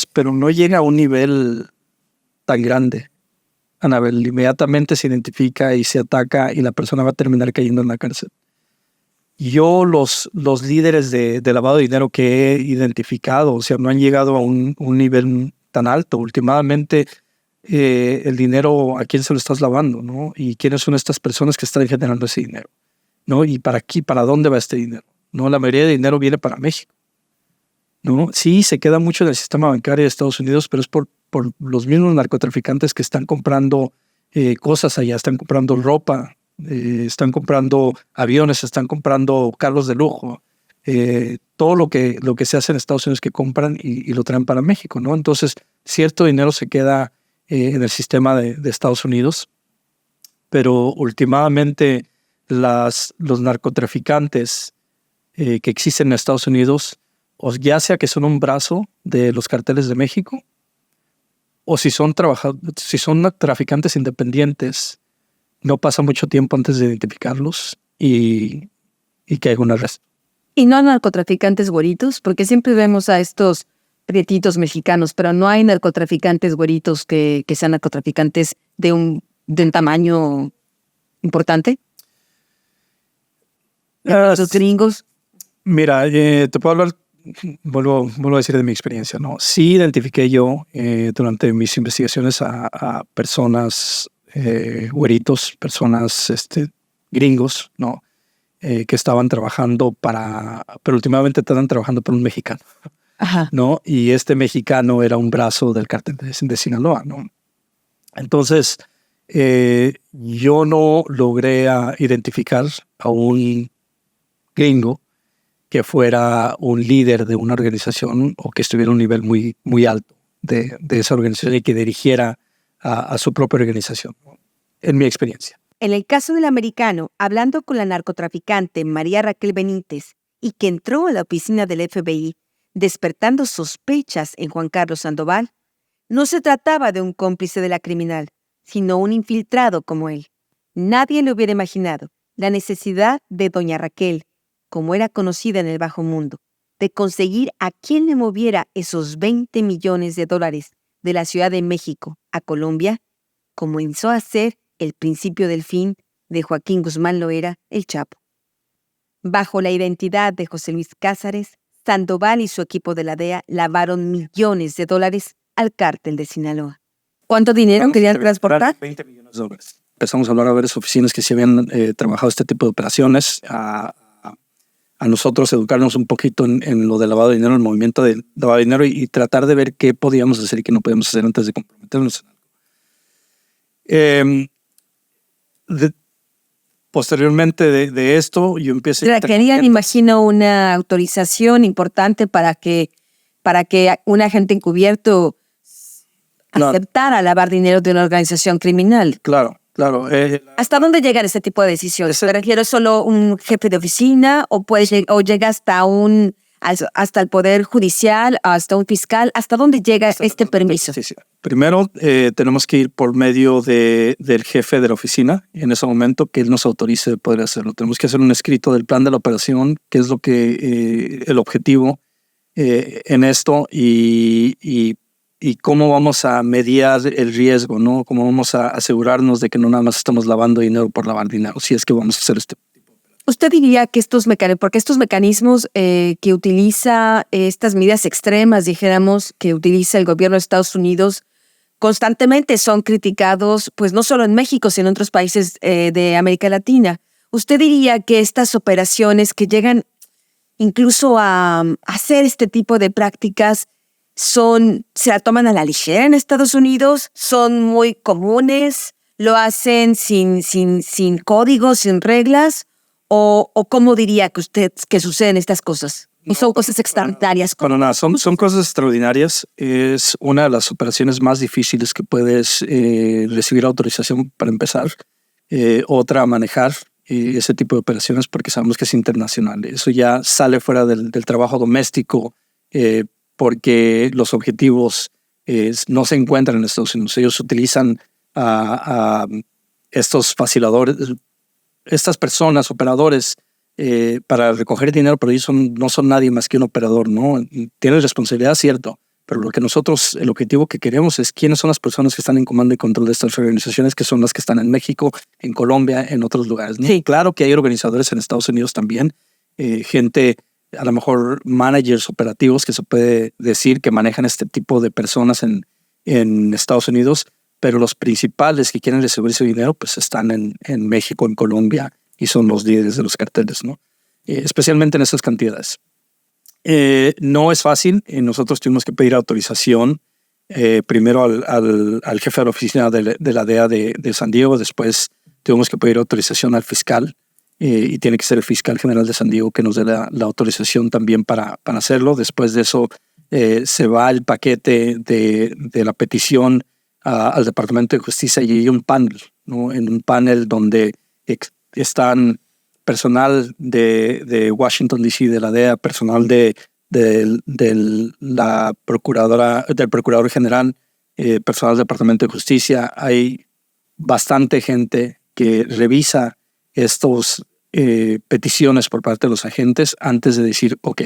pero no llega a un nivel tan grande. Anabel, inmediatamente se identifica y se ataca y la persona va a terminar cayendo en la cárcel. Yo los líderes de lavado de dinero que he identificado, o sea, no han llegado a un nivel tan alto. Últimamente, el dinero, ¿a quién se lo estás lavando, no? ¿Y quiénes son estas personas que están generando ese dinero, no? ¿Y para dónde va este dinero? No, la mayoría de dinero viene para México, ¿no? Sí, se queda mucho en el sistema bancario de Estados Unidos, pero es por los mismos narcotraficantes que están comprando cosas allá, están comprando ropa, están comprando aviones, están comprando carros de lujo, todo lo que se hace en Estados Unidos que compran y lo traen para México, ¿no? Entonces, cierto dinero se queda en el sistema de Estados Unidos, pero últimamente los narcotraficantes que existen en Estados Unidos, o ya sea que son un brazo de los carteles de México, o si son traficantes independientes, no pasa mucho tiempo antes de identificarlos y que haya un arresto. ¿Y no hay narcotraficantes güeritos? Porque siempre vemos a estos prietitos mexicanos, pero no hay narcotraficantes güeritos que sean narcotraficantes de un tamaño importante. ¿Los gringos? Mira, te puedo hablar, vuelvo a decir de mi experiencia, ¿no? Sí identifiqué yo durante mis investigaciones a personas güeritos, personas gringos, ¿no? Que estaban trabajando pero últimamente estaban trabajando para un mexicano. Ajá. ¿No? Y este mexicano era un brazo del cártel de Sinaloa, ¿no? Entonces, yo no logré identificar a un gringo que fuera un líder de una organización o que estuviera a un nivel muy, muy alto de esa organización y que dirigiera a su propia organización, ¿no? En mi experiencia. En el caso del americano, hablando con la narcotraficante María Raquel Benítez y que entró a la oficina del FBI, despertando sospechas en Juan Carlos Sandoval, no se trataba de un cómplice de la criminal, sino un infiltrado como él. Nadie le hubiera imaginado la necesidad de doña Raquel, como era conocida en el bajo mundo, de conseguir a quien le moviera esos $20 millones de la Ciudad de México a Colombia, comenzó a ser el principio del fin de Joaquín Guzmán Loera, el Chapo. Bajo la identidad de José Luis Cázares, Sandoval y su equipo de la DEA lavaron $millones al cártel de Sinaloa. ¿Cuánto dinero querían transportar? $20 millones. Empezamos a hablar a varias oficinas que se habían trabajado este tipo de operaciones, a a nosotros educarnos un poquito en lo de lavado de dinero, el movimiento de lavado de dinero y tratar de ver qué podíamos hacer y qué no podíamos hacer antes de comprometernos. Posteriormente de esto, yo empecé... Requerían, imagino, una autorización importante para que un agente encubierto aceptara lavar dinero de una organización criminal. Claro. ¿Hasta dónde llega ese tipo de decisiones? ¿Me refiero solo un jefe de oficina o llega hasta el Poder Judicial, hasta un fiscal? ¿Hasta dónde llega este permiso? Sí. Primero, tenemos que ir por medio del jefe de la oficina en ese momento que él nos autorice de poder hacerlo. Tenemos que hacer un escrito del plan de la operación, que es lo que el objetivo en esto y cómo vamos a mediar el riesgo, ¿no? Cómo vamos a asegurarnos de que no nada más estamos lavando dinero por lavar dinero, si es que vamos a hacer este tipo. ¿Usted diría que estos mecanismos que utiliza, estas medidas extremas, dijéramos, que utiliza el gobierno de Estados Unidos, constantemente son criticados, pues no solo en México, sino en otros países de América Latina? ¿Usted diría que estas operaciones que llegan incluso a hacer este tipo de prácticas se la toman a la ligera en Estados Unidos? ¿Son muy comunes? ¿Lo hacen sin códigos, sin reglas? ¿O cómo diría que suceden estas cosas? ¿O son cosas extraordinarias? Para nada, son cosas extraordinarias. Es una de las operaciones más difíciles que puedes recibir autorización para empezar. Otra, manejar ese tipo de operaciones porque sabemos que es internacional. Eso ya sale fuera del trabajo doméstico porque los objetivos no se encuentran en Estados Unidos. Ellos utilizan a estos facilitadores, estas personas, operadores, para recoger dinero, pero ellos no son nadie más que un operador, ¿no? Tienen responsabilidad, cierto, pero el objetivo que queremos es quiénes son las personas que están en comando y control de estas organizaciones, que son las que están en México, en Colombia, en otros lugares, ¿no? Sí. Claro que hay organizadores en Estados Unidos también, gente, a lo mejor managers operativos que se puede decir que manejan este tipo de personas en Estados Unidos, pero los principales que quieren recibir ese dinero pues están en México, en Colombia, y son los líderes de los carteles, ¿no? Especialmente en esas cantidades. No es fácil. Nosotros tuvimos que pedir autorización primero al jefe de la oficina de la DEA de San Diego. Después tuvimos que pedir autorización al fiscal y tiene que ser el fiscal general de San Diego que nos dé la autorización también para hacerlo. Después de eso se va el paquete de la petición al Departamento de Justicia y hay un panel, ¿no? En un panel donde están personal de Washington, D.C., de la DEA, personal de la procuradora, del procurador general, personal del Departamento de Justicia. Hay bastante gente que revisa estos peticiones por parte de los agentes antes de decir, ok,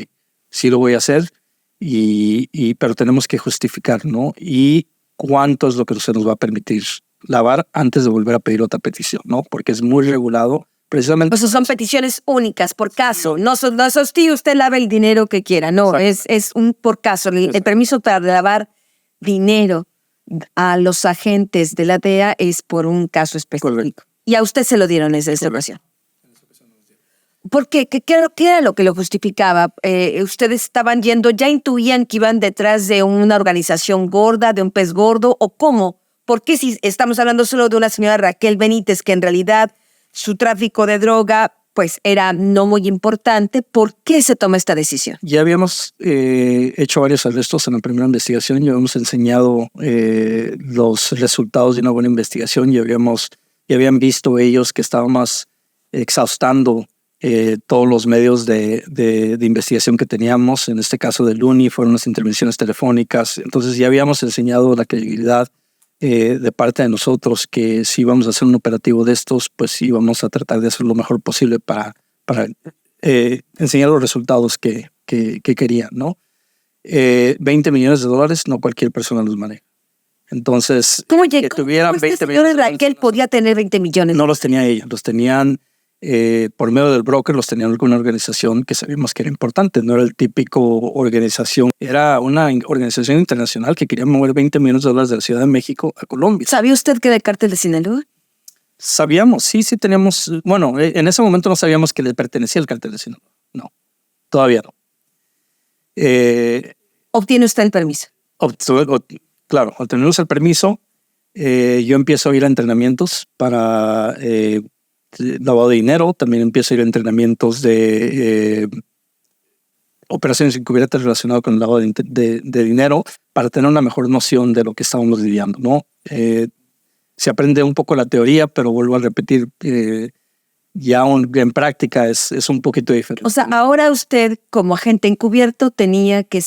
sí lo voy a hacer, pero tenemos que justificar, ¿no? Y cuánto es lo que se nos va a permitir lavar antes de volver a pedir otra petición, ¿no? Porque es muy regulado. Precisamente. Pues son peticiones únicas por caso. No sí, usted lava el dinero que quiera. No, es un por caso. El permiso para lavar dinero a los agentes de la DEA es por un caso específico. Correcto. Y a usted se lo dieron en esa ocasión. ¿Por qué? ¿Qué era lo que lo justificaba? ¿Ustedes estaban yendo, ya intuían que iban detrás de una organización gorda, de un pez gordo? ¿O cómo? ¿Por qué si estamos hablando solo de una señora Raquel Benítez, que en realidad su tráfico de droga pues era no muy importante? ¿Por qué se toma esta decisión? Ya habíamos hecho varios arrestos en la primera investigación, ya habíamos enseñado los resultados de una buena investigación y habían visto ellos que estábamos exhaustando todos los medios de investigación que teníamos. En este caso de Luni fueron las intervenciones telefónicas. Entonces ya habíamos enseñado la credibilidad de parte de nosotros que si íbamos a hacer un operativo de estos, pues íbamos a tratar de hacer lo mejor posible para enseñar los resultados que querían, ¿no? $20 millones, no cualquier persona los maneja. Entonces, ¿cómo que tuvieran 20 millones? Raquel podía tener 20 millones. No los tenía ella, los tenían por medio del broker, los tenían alguna organización que sabíamos que era importante. No era el típico organización, era una organización internacional que quería mover $20 millones de la Ciudad de México a Colombia. ¿Sabía usted que era el cártel de Sinaloa? Sabíamos, sí teníamos. Bueno, en ese momento no sabíamos que le pertenecía al cártel de Sinaloa, no. Todavía no. ¿Obtiene usted el permiso? Claro, al tener el permiso, yo empiezo a ir a entrenamientos para lavado de dinero. También empiezo a ir a entrenamientos de operaciones encubiertas relacionadas con el lavado de dinero para tener una mejor noción de lo que estábamos lidiando, ¿no? Se aprende un poco la teoría, pero vuelvo a repetir, en práctica es un poquito diferente. O sea, ahora usted como agente encubierto tenía que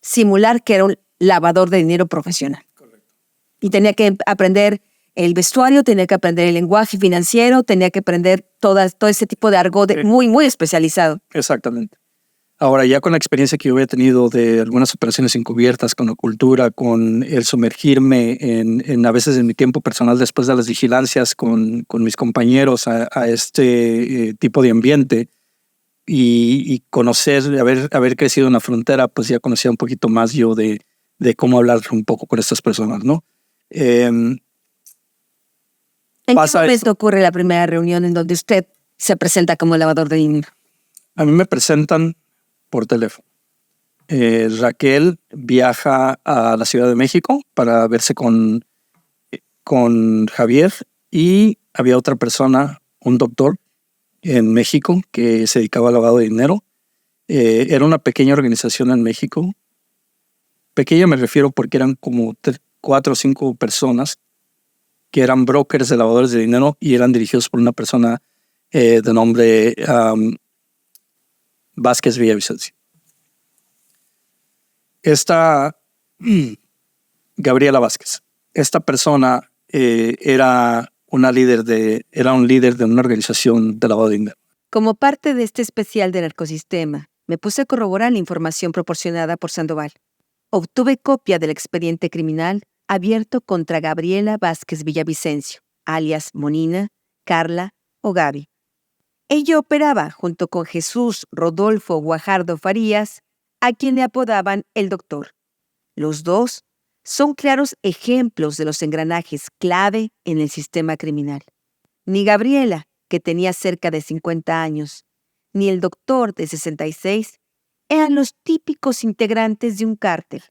simular que era un lavador de dinero profesional. Correcto. Y tenía que aprender el vestuario, tenía que aprender el lenguaje financiero, tenía que aprender todo ese tipo de argot muy, muy especializado. Exactamente. Ahora, ya con la experiencia que yo había tenido de algunas operaciones encubiertas, con la cultura, con el sumergirme a veces en mi tiempo personal después de las vigilancias con mis compañeros a este tipo de ambiente y conocer, haber crecido en la frontera, pues ya conocía un poquito más yo de cómo hablar un poco con estas personas, ¿no? ¿En qué momento ocurre la primera reunión en donde usted se presenta como lavador de dinero? A mí me presentan por teléfono. Raquel viaja a la Ciudad de México para verse con Javier, y había otra persona, un doctor en México que se dedicaba al lavado de dinero. Era una pequeña organización en México. Pequeña me refiero porque eran como 4 o 5 personas que eran brokers de lavadores de dinero y eran dirigidos por una persona de nombre Vázquez Villavicencio. Gabriela Vázquez. Esta persona era un líder de una organización de lavado de dinero. Como parte de este especial del narcosistema, me puse a corroborar la información proporcionada por Sandoval. Obtuve copia del expediente criminal abierto contra Gabriela Vázquez Villavicencio, alias Monina, Carla o Gaby. Ella operaba junto con Jesús Rodolfo Guajardo Farías, a quien le apodaban el Doctor. Los dos son claros ejemplos de los engranajes clave en el sistema criminal. Ni Gabriela, que tenía cerca de 50 años, ni el Doctor de 66 eran los típicos integrantes de un cártel.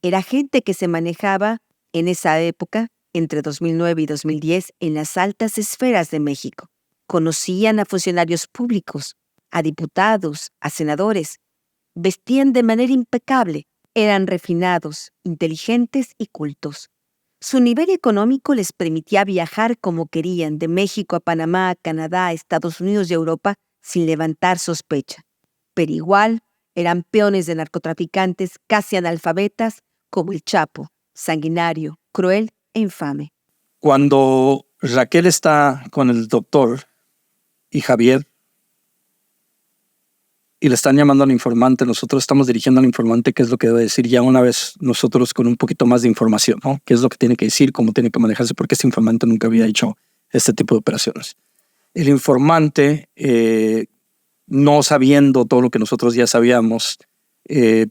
Era gente que se manejaba en esa época, entre 2009 y 2010, en las altas esferas de México. Conocían a funcionarios públicos, a diputados, a senadores. Vestían de manera impecable, eran refinados, inteligentes y cultos. Su nivel económico les permitía viajar como querían de México a Panamá, Canadá, Estados Unidos y Europa sin levantar sospecha. Pero igual eran peones de narcotraficantes casi analfabetas como el Chapo, sanguinario, cruel e infame. Cuando Raquel está con el doctor y Javier y le están llamando al informante, nosotros estamos dirigiendo al informante qué es lo que debe decir ya una vez nosotros con un poquito más de información, ¿no? Qué es lo que tiene que decir, cómo tiene que manejarse, porque este informante nunca había hecho este tipo de operaciones. El informante, no sabiendo todo lo que nosotros ya sabíamos,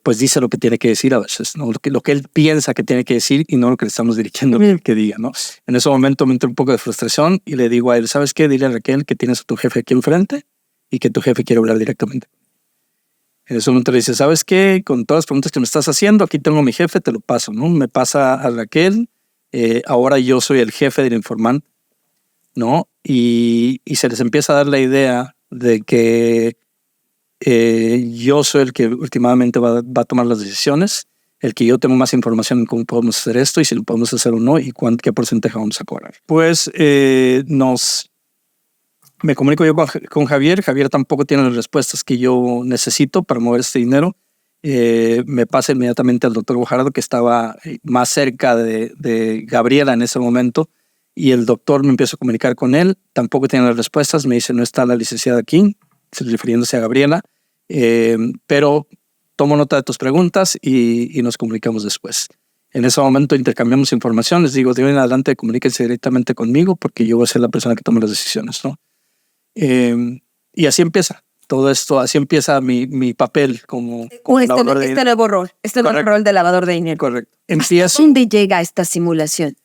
pues dice lo que tiene que decir a veces, ¿no? Lo que él piensa que tiene que decir y no lo que le estamos dirigiendo que diga, ¿no? En ese momento me entra un poco de frustración y le digo a él, ¿sabes qué? Dile a Raquel que tienes a tu jefe aquí enfrente y que tu jefe quiere hablar directamente. En ese momento le dice, ¿sabes qué? Con todas las preguntas que me estás haciendo, aquí tengo a mi jefe, te lo paso, ¿no? Me pasa a Raquel, ahora yo soy el jefe del informante, ¿no? Y se les empieza a dar la idea de que yo soy el que últimamente va a tomar las decisiones, el que yo tengo más información en cómo podemos hacer esto y si lo podemos hacer o no y qué porcentaje vamos a cobrar. Pues me comunico yo con Javier. Javier tampoco tiene las respuestas que yo necesito para mover este dinero. Me pasa inmediatamente al doctor Guajardo, que estaba más cerca de Gabriela en ese momento, y el doctor me empieza a comunicar con él. Tampoco tiene las respuestas. Me dice, no está la licenciada aquí, refiriéndose a Gabriela, pero tomo nota de tus preguntas y nos comunicamos después. En ese momento intercambiamos información. Les digo, de hoy en adelante comuníquense directamente conmigo porque yo voy a ser la persona que tome las decisiones, ¿no? Y así empieza todo esto, así empieza mi papel como lavador de dinero. Nuevo rol, nuevo rol de lavador de dinero. Correcto. ¿Hasta dónde llega esta simulación?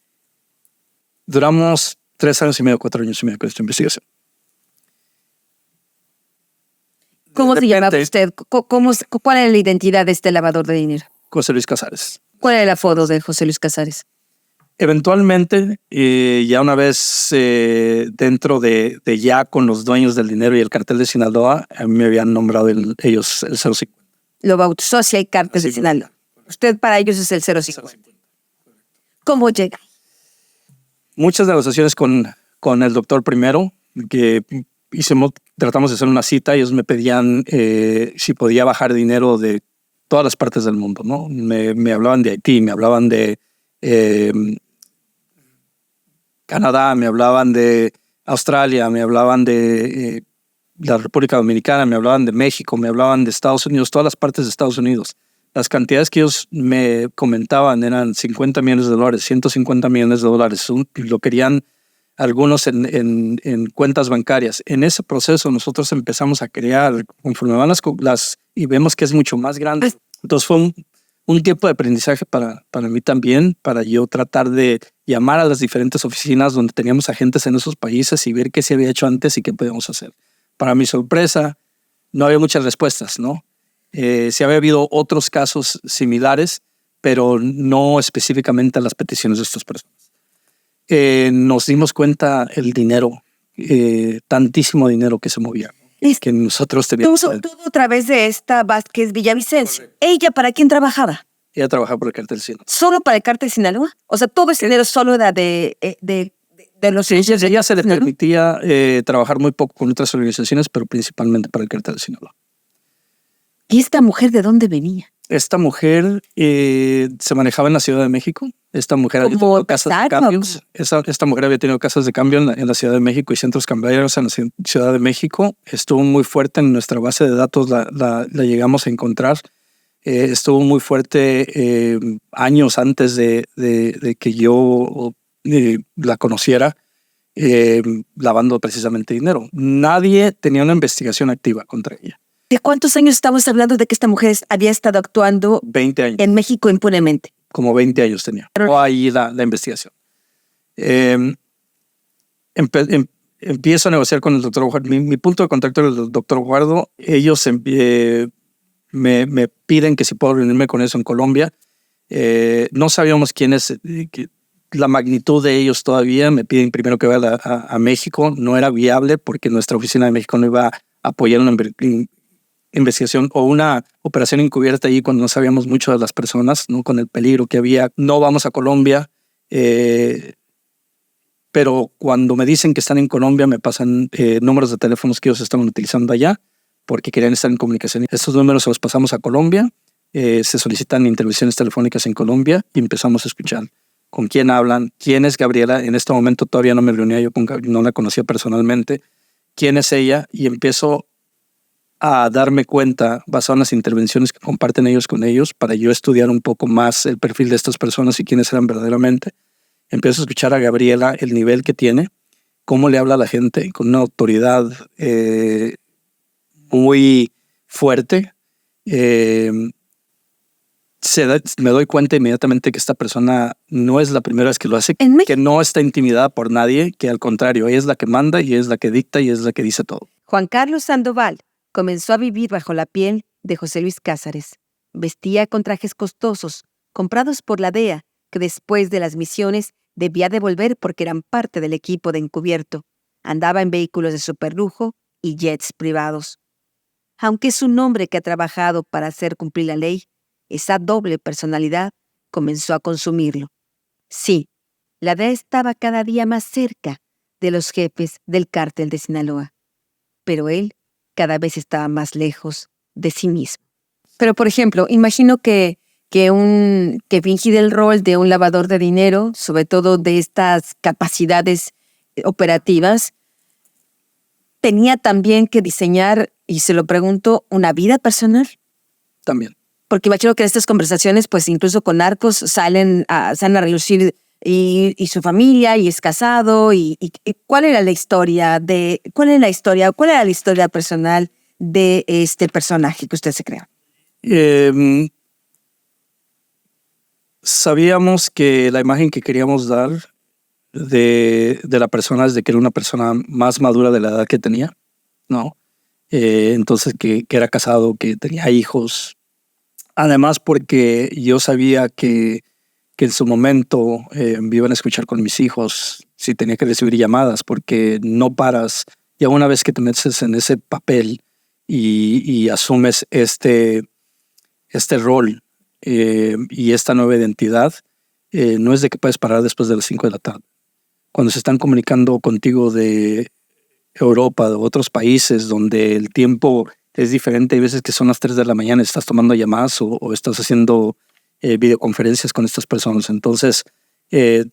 Duramos 3 años y medio, 4 años y medio con esta investigación. ¿Cómo se llamaba usted? ¿Cuál era la identidad de este lavador de dinero? José Luis Casares. ¿Cuál era el apodo de José Luis Casares? Eventualmente, ya una vez dentro de ya con los dueños del dinero y el cartel de Sinaloa, a mí me habían nombrado ellos el 050. Lo bautizó hacia el cartel de Sinaloa. Usted para ellos es el 050. ¿Cómo llega? Muchas negociaciones con el doctor primero, que tratamos de hacer una cita. Ellos me pedían si podía bajar dinero de todas las partes del mundo, ¿no? Me hablaban de Haití, me hablaban de Canadá, me hablaban de Australia, me hablaban de la República Dominicana, me hablaban de México, me hablaban de Estados Unidos, todas las partes de Estados Unidos. Las cantidades que ellos me comentaban eran $50 millones, $150 millones. Lo querían algunos en cuentas bancarias. En ese proceso nosotros empezamos a crear, conforme van y vemos que es mucho más grande. Entonces fue un tiempo de aprendizaje para mí también, para yo tratar de llamar a las diferentes oficinas donde teníamos agentes en esos países y ver qué se había hecho antes y qué podíamos hacer. Para mi sorpresa, no había muchas respuestas, ¿no? Sí había habido otros casos similares, pero no específicamente a las peticiones de estas personas. Nos dimos cuenta el dinero, tantísimo dinero que se movía, que nosotros teníamos. Todo a través de esta Vázquez Villavicencio. Correcto. ¿Ella para quién trabajaba? Ella trabajaba por el cartel Sinaloa. ¿Solo para el cartel Sinaloa? O sea, todo ese dinero solo era de los... Sí, ella se le permitía trabajar muy poco con otras organizaciones, pero principalmente para el cartel Sinaloa. ¿Y esta mujer de dónde venía? Esta mujer se manejaba en la Ciudad de México. Esta mujer había tenido casas de cambios. Esta mujer había tenido casas de cambio en la Ciudad de México y centros cambiarios en la Ciudad de México. Estuvo muy fuerte en nuestra base de datos, la llegamos a encontrar. Estuvo muy fuerte años antes de que yo la conociera, lavando precisamente dinero. Nadie tenía una investigación activa contra ella. ¿De cuántos años estamos hablando de que esta mujer había estado actuando 20 años. En México impunemente? Como 20 años tenía. O ahí la investigación. Empiezo a negociar con el doctor Guardo. Mi punto de contacto es el doctor Guardo. Ellos me piden que si puedo reunirme con eso en Colombia. No sabíamos quién es, la magnitud de ellos todavía. Me piden primero que vaya a México. No era viable porque nuestra oficina de México no iba a apoyar una investigación o una operación encubierta allí cuando no sabíamos mucho de las personas, ¿no? Con el peligro que había. No vamos a Colombia, pero cuando me dicen que están en Colombia me pasan números de teléfonos que ellos estaban utilizando allá porque querían estar en comunicación. Estos números se los pasamos a Colombia, se solicitan intervenciones telefónicas en Colombia y empezamos a escuchar con quién hablan, quién es Gabriela. En este momento todavía no me reunía yo con Gabriela, no la conocía personalmente, quién es ella, y empiezo a darme cuenta, basado en las intervenciones que comparten ellos con ellos, para yo estudiar un poco más el perfil de estas personas y quiénes eran verdaderamente. Empiezo a escuchar a Gabriela, el nivel que tiene, cómo le habla a la gente, con una autoridad muy fuerte. Me doy cuenta inmediatamente que esta persona no es la primera vez que lo hace, que no está intimidada por nadie, que al contrario, ella es la que manda y es la que dicta y es la que dice todo. Juan Carlos Sandoval comenzó a vivir bajo la piel de José Luis Casares. Vestía con trajes costosos, comprados por la DEA, que después de las misiones debía devolver porque eran parte del equipo de encubierto. Andaba en vehículos de superlujo y jets privados. Aunque es un hombre que ha trabajado para hacer cumplir la ley, esa doble personalidad comenzó a consumirlo. Sí, la DEA estaba cada día más cerca de los jefes del cártel de Sinaloa, pero él cada vez estaba más lejos de sí mismo. Pero, por ejemplo, imagino que fingir el rol de un lavador de dinero, sobre todo de estas capacidades operativas, tenía también que diseñar, y se lo pregunto, una vida personal. También. Porque imagino que en estas conversaciones, pues incluso con narcos, salen a relucir y su familia, y es casado, y ¿cuál era la historia personal de este personaje que usted se creó? Sabíamos que la imagen que queríamos dar de la persona es de que era una persona más madura de la edad que tenía, ¿no? entonces que era casado, que tenía hijos. Además, porque yo sabía que en su momento me iban a escuchar con mis hijos si tenía que recibir llamadas, porque no paras. Ya una vez que te metes en ese papel y asumes este rol y esta nueva identidad, no es de que puedes parar después de las 5 de la tarde. Cuando se están comunicando contigo de Europa, de otros países donde el tiempo es diferente, hay veces que son las 3 de la mañana y estás tomando llamadas o estás haciendo videoconferencias con estas personas. Entonces, el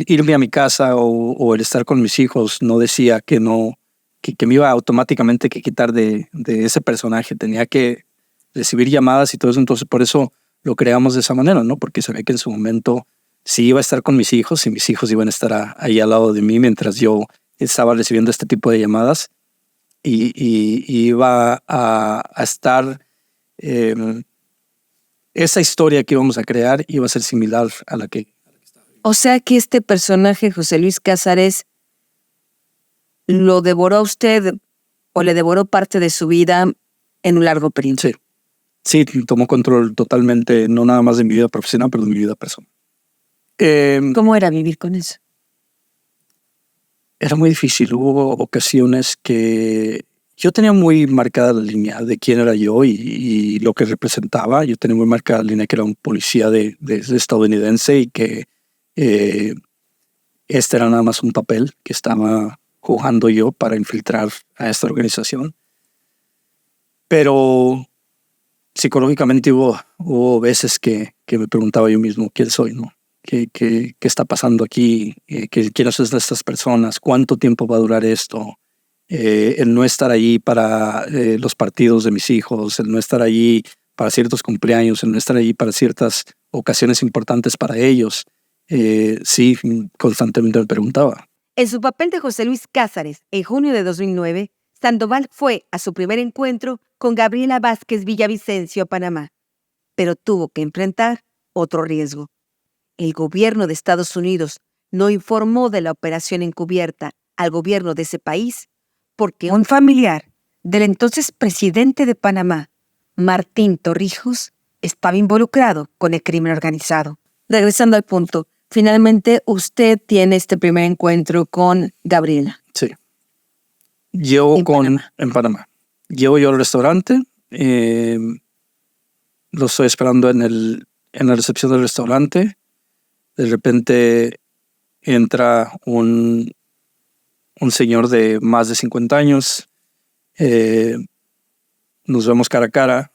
irme a mi casa o el estar con mis hijos no decía que no, que me iba automáticamente que quitar de ese personaje. Tenía que recibir llamadas y todo eso. Entonces, por eso lo creamos de esa manera, ¿no? Porque sabía que en su momento sí iba a estar con mis hijos y mis hijos iban a estar ahí al lado de mí mientras yo estaba recibiendo este tipo de llamadas y iba a estar... esa historia que íbamos a crear iba a ser similar a la que... O sea que este personaje, José Luis Cázares, lo devoró a usted o le devoró parte de su vida en un largo periodo. Sí, sí, tomó control totalmente, no nada más de mi vida profesional, pero de mi vida personal. ¿Cómo era vivir con eso? Era muy difícil. Hubo ocasiones que yo tenía muy marcada la línea de quién era yo y lo que representaba. Yo tenía muy marcada la línea que era un policía de estadounidense y que este era nada más un papel que estaba jugando yo para infiltrar a esta organización. Pero psicológicamente hubo veces que me preguntaba yo mismo quién soy, ¿no? ¿Qué está pasando aquí? ¿Quiénes son estas personas? ¿Cuánto tiempo va a durar esto? El no estar allí para los partidos de mis hijos, el no estar allí para ciertos cumpleaños, el no estar allí para ciertas ocasiones importantes para ellos. Sí, constantemente me preguntaba. En su papel de José Luis Cázares, en junio de 2009, Sandoval fue a su primer encuentro con Gabriela Vázquez Villavicencio, Panamá, pero tuvo que enfrentar otro riesgo. El gobierno de Estados Unidos no informó de la operación encubierta al gobierno de ese país porque un familiar del entonces presidente de Panamá, Martín Torrijos, estaba involucrado con el crimen organizado. Regresando al punto, finalmente usted tiene este primer encuentro con Gabriela. Sí. Llego en Panamá. Llego yo al restaurante, lo estoy esperando en la recepción del restaurante. De repente entra un señor de más de 50 años. Nos vemos cara a cara.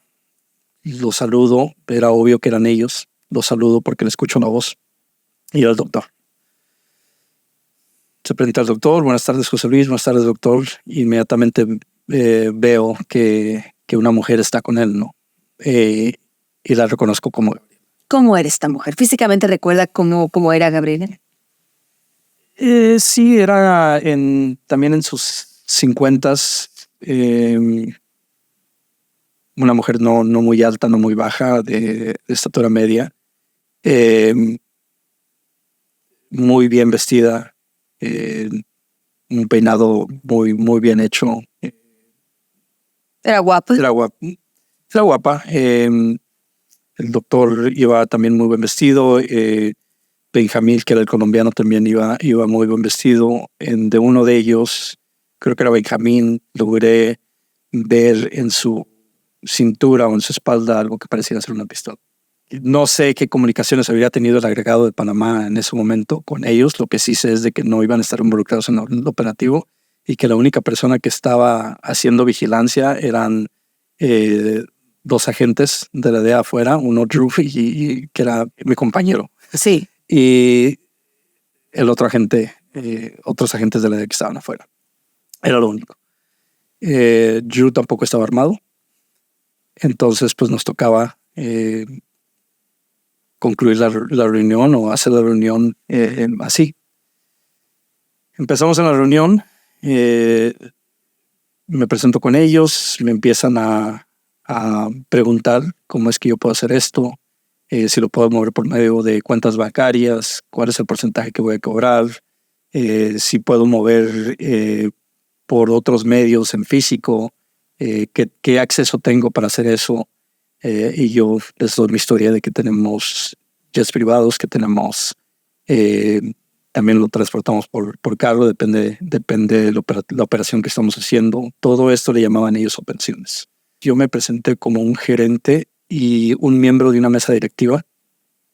Lo saludo. Era obvio que eran ellos. Lo saludo porque le escucho una voz. Y era el doctor. Se presenta el doctor. Buenas tardes, José Luis. Buenas tardes, doctor. Inmediatamente veo que una mujer está con él, ¿no? Y la reconozco como... ¿Cómo era esta mujer? ¿Físicamente recuerda cómo era Gabriela? Sí, era también en sus 50s. Una mujer no muy alta, no muy baja, de estatura media. Muy bien vestida. Un peinado muy bien hecho. ¿Era guapa? Era guapa. Era guapa. El doctor iba también muy buen vestido. Benjamín, que era el colombiano, también iba muy buen vestido. De uno de ellos, creo que era Benjamín, logré ver en su cintura o en su espalda algo que parecía ser una pistola. No sé qué comunicaciones habría tenido el agregado de Panamá en ese momento con ellos. Lo que sí sé es de que no iban a estar involucrados en el operativo y que la única persona que estaba haciendo vigilancia eran 2 agentes de la DEA afuera, uno Drew y que era mi compañero. Sí. Y el otro agente, otros agentes de la DEA que estaban afuera. Era lo único. Drew tampoco estaba armado. Entonces, pues nos tocaba concluir la reunión o hacer la reunión así. Empezamos en la reunión. Me presento con ellos. Me empiezan a preguntar cómo es que yo puedo hacer esto. Si lo puedo mover por medio de cuentas bancarias, cuál es el porcentaje que voy a cobrar, si puedo mover por otros medios en físico, qué acceso tengo para hacer eso. Y yo les doy mi historia de que tenemos jets privados, que tenemos, también lo transportamos por carro, depende de la operación que estamos haciendo. Todo esto le llamaban ellos operaciones. Yo me presenté como un gerente y un miembro de una mesa directiva,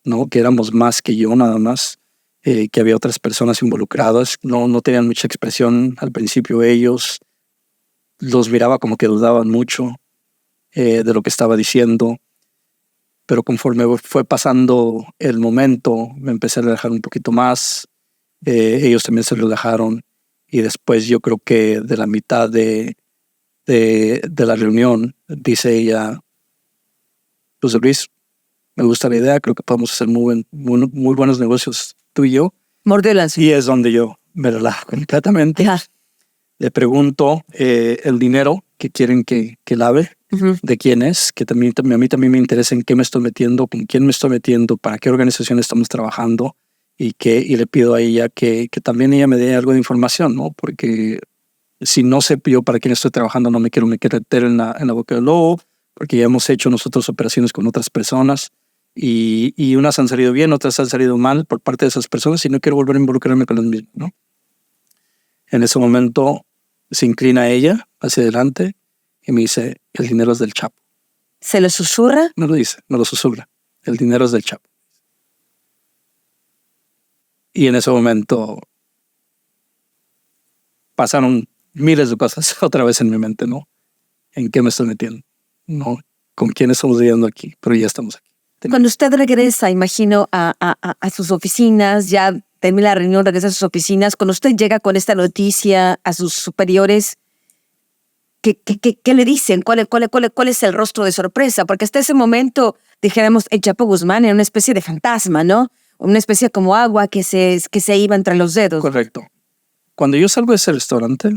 ¿no? Que éramos más que yo nada más, que había otras personas involucradas. No tenían mucha expresión al principio ellos. Los miraba como que dudaban mucho de lo que estaba diciendo, pero conforme fue pasando el momento me empecé a relajar un poquito más, ellos también se relajaron, y después yo creo que de la mitad de la reunión dice ella: José Luis, me gusta la idea, creo que podemos hacer muy buenos negocios tú y yo. Mordió el anzuelo. Y es donde yo me relajo completamente. Ya. Le pregunto el dinero que quieren que lave, de quién es, que también, a mí también me interesa en qué me estoy metiendo, con quién me estoy metiendo, para qué organización estamos trabajando, y le pido a ella que también ella me dé algo de información, ¿no? Porque si no sé yo para quién estoy trabajando, no me quiero meter en la boca del lobo, porque ya hemos hecho nosotros operaciones con otras personas y unas han salido bien, otras han salido mal por parte de esas personas, y no quiero volver a involucrarme con las mismas, ¿no? En ese momento se inclina ella hacia adelante y me dice: el dinero es del Chapo. ¿Se lo susurra? No lo dice, no lo susurra. El dinero es del Chapo. Y en ese momento pasaron miles de cosas otra vez en mi mente, ¿no? ¿En qué me estoy metiendo? ¿No? ¿Con quién estamos lidiando aquí? Pero ya estamos aquí. Cuando usted regresa, imagino, a sus oficinas, ya termina la reunión, regresa a sus oficinas, cuando usted llega con esta noticia a sus superiores, ¿qué le dicen? ¿Cuál es el rostro de sorpresa? Porque hasta ese momento, dijéramos, el Chapo Guzmán era una especie de fantasma, ¿no? Una especie como agua que se iba entre los dedos. Correcto. Cuando yo salgo de ese restaurante,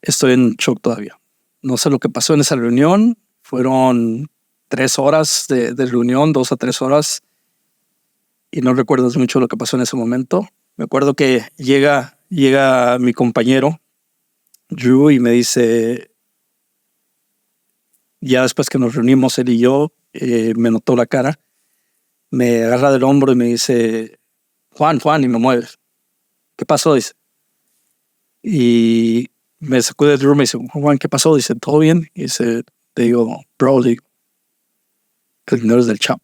estoy en shock todavía. No sé lo que pasó en esa reunión. Fueron 3 horas de reunión, 2 a 3 horas. Y no recuerdo mucho lo que pasó en ese momento. Me acuerdo que llega mi compañero, Drew, y me dice, ya después que nos reunimos él y yo, me notó la cara, me agarra del hombro y me dice: Juan, y me mueve. ¿Qué pasó? Dice. Y me sacude Drew, me dice: Juan, ¿qué pasó? Dice: ¿todo bien? Y dice, te digo, bro, el dinero es del Chapo.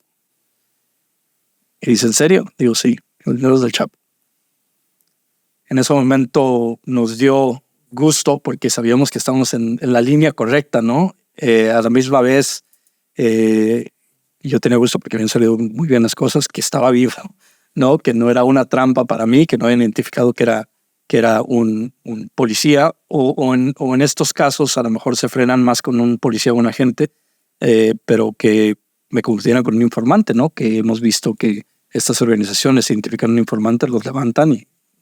Y dice: ¿en serio? Digo, sí, el dinero es del Chapo. En ese momento nos dio gusto porque sabíamos que estábamos en la línea correcta, ¿no? A la misma vez, yo tenía gusto porque habían salido muy bien las cosas, que estaba vivo, ¿no? Que no era una trampa para mí, que no habían identificado que era un policía, o en estos casos a lo mejor se frenan más con un policía o un agente, pero que me confundieran con un informante, ¿no? Que hemos visto que estas organizaciones identifican un informante, los levantan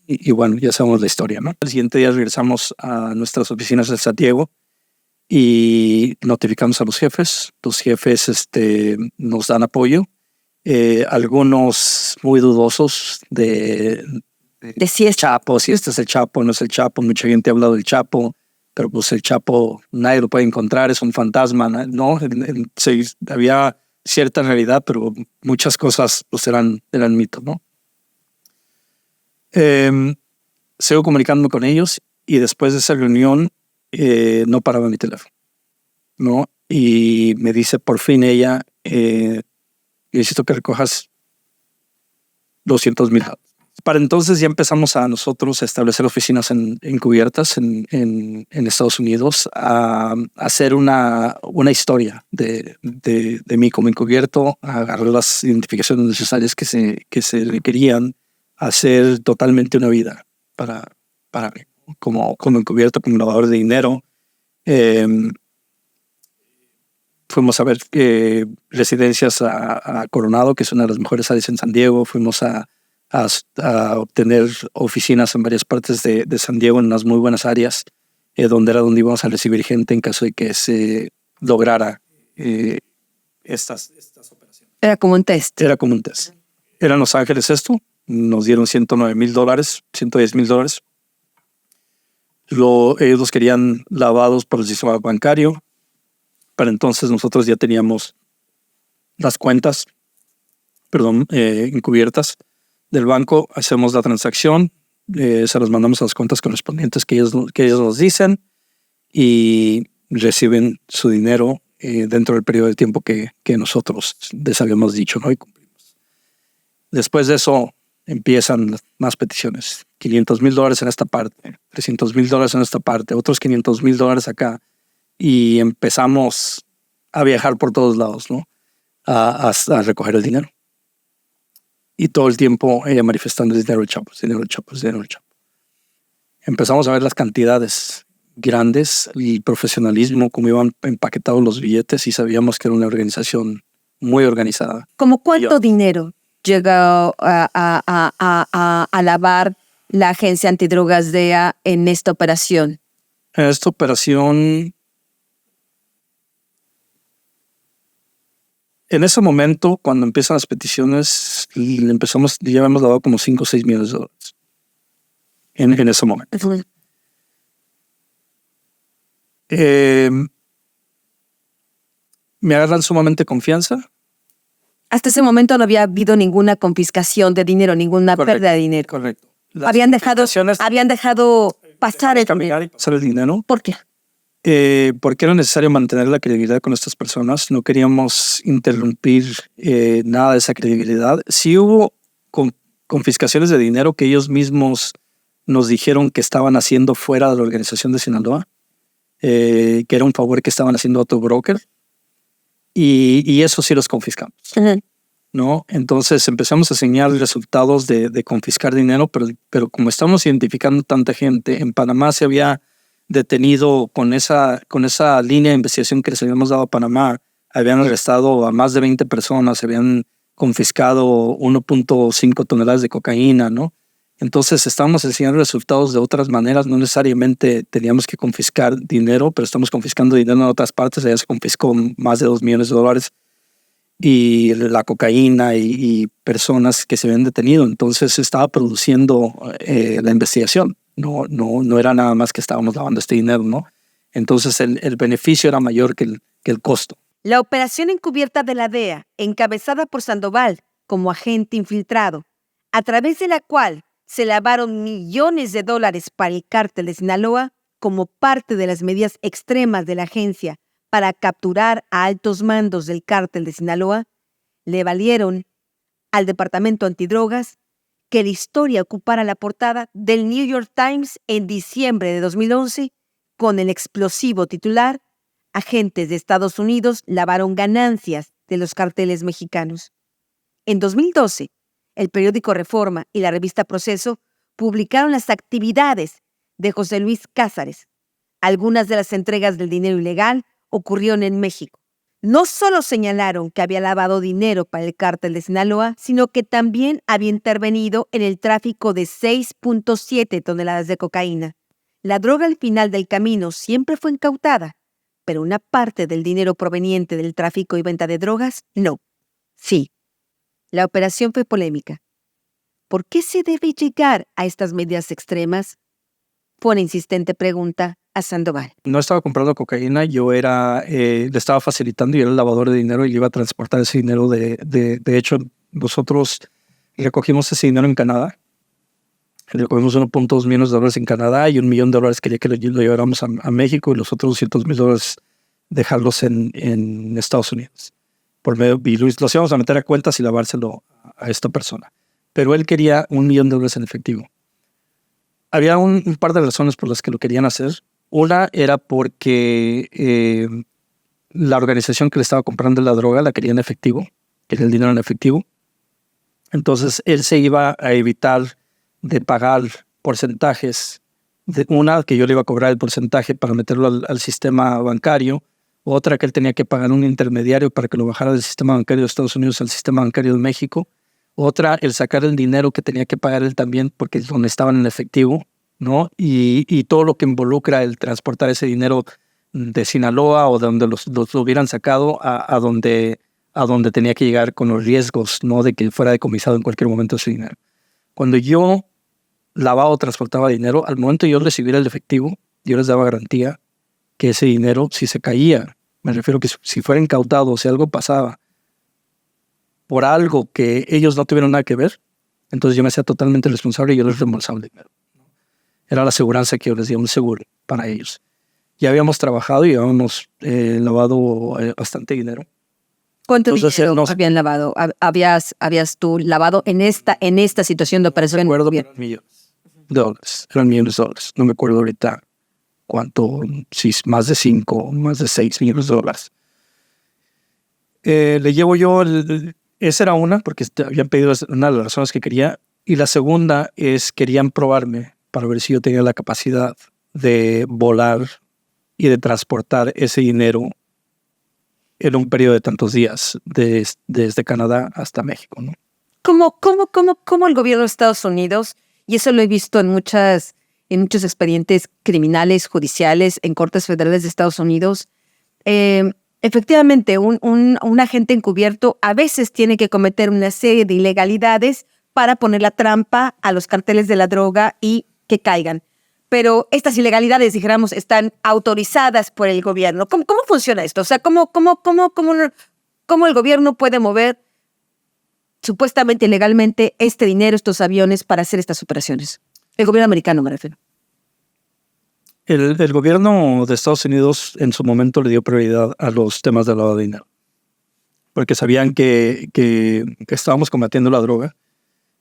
y bueno, ya sabemos la historia, ¿no? El siguiente día regresamos a nuestras oficinas de San Diego y notificamos a los jefes. Los jefes nos dan apoyo. Algunos muy dudosos de si es Chapo, si este es el Chapo, no es el Chapo. Mucha gente ha hablado del Chapo, pero pues el Chapo nadie lo puede encontrar, es un fantasma, ¿no? Había cierta realidad, pero muchas cosas pues eran mitos, ¿no? Sigo comunicándome con ellos y después de esa reunión no paraba mi teléfono, ¿no? Y me dice por fin ella, necesito que recojas $200,000. Para entonces ya empezamos a nosotros a establecer oficinas encubiertas en Estados Unidos, a hacer una historia de mí como encubierto, a agarrar las identificaciones necesarias que se requerían, hacer totalmente una vida para mí, como encubierto, como lavador de dinero. Fuimos a ver residencias a Coronado, que es una de las mejores áreas en San Diego. Fuimos a obtener oficinas en varias partes de San Diego, en unas muy buenas áreas, donde íbamos a recibir gente en caso de que se lograra estas operaciones. Era como un test. Era como un test. Era en Los Ángeles esto. Nos dieron $109,000, $110,000. Ellos los querían lavados por el sistema bancario. Para entonces nosotros ya teníamos las cuentas, encubiertas del banco. Hacemos la transacción, se los mandamos a las cuentas correspondientes que ellos nos dicen y reciben su dinero dentro del periodo de tiempo que nosotros les habíamos dicho, ¿no? Y cumplimos. Después de eso empiezan más peticiones. $500,000 en esta parte, $300,000 en esta parte, otros $500,000 acá. Y empezamos a viajar por todos lados, ¿no? A recoger el dinero. Y todo el tiempo ella manifestando dinero, Chapos. Empezamos a ver las cantidades grandes, el profesionalismo, cómo iban empaquetados los billetes y sabíamos que era una organización muy organizada. ¿Cómo cuánto dinero llegó a lavar la agencia antidrogas DEA en esta operación? En esta operación, en ese momento, cuando empiezan las peticiones, ya habíamos dado como $5 o $6 millones. En ese momento. Uh-huh. Me agarran sumamente confianza. Hasta ese momento no había habido ninguna confiscación de dinero, ninguna pérdida de dinero. Correcto. Habían dejado pasar el dinero. ¿Por qué? Porque era necesario mantener la credibilidad con estas personas. No queríamos interrumpir nada de esa credibilidad. Sí hubo confiscaciones de dinero que ellos mismos nos dijeron que estaban haciendo fuera de la organización de Sinaloa, que era un favor que estaban haciendo a otro broker, y eso sí los confiscamos. Uh-huh. ¿No? Entonces empezamos a señalar resultados de confiscar dinero, pero como estamos identificando tanta gente, en Panamá se había detenido con esa línea de investigación que les habíamos dado a Panamá, habían arrestado a más de 20 personas, habían confiscado 1.5 toneladas de cocaína, ¿no? Entonces estábamos enseñando resultados de otras maneras, no necesariamente teníamos que confiscar dinero, pero estamos confiscando dinero en otras partes. Allá se confiscó más de $2 millones y la cocaína y personas que se habían detenido. Entonces se estaba produciendo la investigación. No era nada más que estábamos lavando este dinero, ¿no? Entonces el beneficio era mayor que el costo. La operación encubierta de la DEA, encabezada por Sandoval como agente infiltrado, a través de la cual se lavaron millones de dólares para el cártel de Sinaloa como parte de las medidas extremas de la agencia para capturar a altos mandos del cártel de Sinaloa, le valieron al Departamento Antidrogas que la historia ocupara la portada del New York Times en diciembre de 2011 con el explosivo titular: agentes de Estados Unidos lavaron ganancias de los carteles mexicanos. En 2012, el periódico Reforma y la revista Proceso publicaron las actividades de José Luis Cázares. Algunas de las entregas del dinero ilegal ocurrieron en México. No solo señalaron que había lavado dinero para el cártel de Sinaloa, sino que también había intervenido en el tráfico de 6.7 toneladas de cocaína. La droga al final del camino siempre fue incautada, pero una parte del dinero proveniente del tráfico y venta de drogas, no. Sí. La operación fue polémica. ¿Por qué se debe llegar a estas medidas extremas? Fue una insistente pregunta a Sandoval. No estaba comprando cocaína, le estaba facilitando, y era el lavador de dinero y le iba a transportar ese dinero. De hecho, nosotros recogimos ese dinero en Canadá. Recogimos $1.2 millones en Canadá y $1 millón quería que lo lleváramos a México, y los otros $200,000 dejarlos en Estados Unidos. Y los íbamos a meter a cuentas y lavárselo a esta persona. Pero él quería $1 millón en efectivo. Había un par de razones por las que lo querían hacer. Una era porque la organización que le estaba comprando la droga la quería en efectivo, quería el dinero en efectivo. Entonces él se iba a evitar de pagar porcentajes. Una, que yo le iba a cobrar el porcentaje para meterlo al sistema bancario. Otra, que él tenía que pagar un intermediario para que lo bajara del sistema bancario de Estados Unidos al sistema bancario de México. Otra, el sacar el dinero que tenía que pagar él también, porque es donde estaban en efectivo, ¿no? Y todo lo que involucra el transportar ese dinero de Sinaloa o de donde los hubieran sacado a donde tenía que llegar, con los riesgos, ¿no?, de que fuera decomisado en cualquier momento ese dinero. Cuando yo lavaba o transportaba dinero, al momento de yo recibir el efectivo, yo les daba garantía que ese dinero, si se caía, me refiero que si fuera incautado, si algo pasaba por algo que ellos no tuvieron nada que ver, entonces yo me hacía totalmente responsable y yo les reembolsaba el dinero. Era la aseguranza que yo les di, un seguro para ellos. Ya habíamos trabajado y habíamos lavado bastante dinero. ¿Cuánto dinero habían lavado? ¿Habías tú lavado en esta situación de operación? No me acuerdo, pero eran millones de dólares. Eran millones de dólares. No me acuerdo ahorita cuánto, si más de 5, más de 6 millones de dólares. Le llevo yo, esa era una, porque habían pedido una de las razones que quería. Y la segunda es, querían probarme para ver si yo tenía la capacidad de volar y de transportar ese dinero en un periodo de tantos días, desde Canadá hasta México, ¿no? ¿Cómo el gobierno de Estados Unidos, y eso lo he visto en muchos expedientes criminales, judiciales, en cortes federales de Estados Unidos, efectivamente, un agente encubierto a veces tiene que cometer una serie de ilegalidades para poner la trampa a los carteles de la droga y que caigan. Pero estas ilegalidades, dijéramos, están autorizadas por el gobierno. ¿Cómo funciona esto? O sea, ¿cómo el gobierno puede mover supuestamente legalmente este dinero, estos aviones para hacer estas operaciones? El gobierno americano, me refiero. El gobierno de Estados Unidos en su momento le dio prioridad a los temas de lavado de dinero, porque sabían que estábamos combatiendo la droga,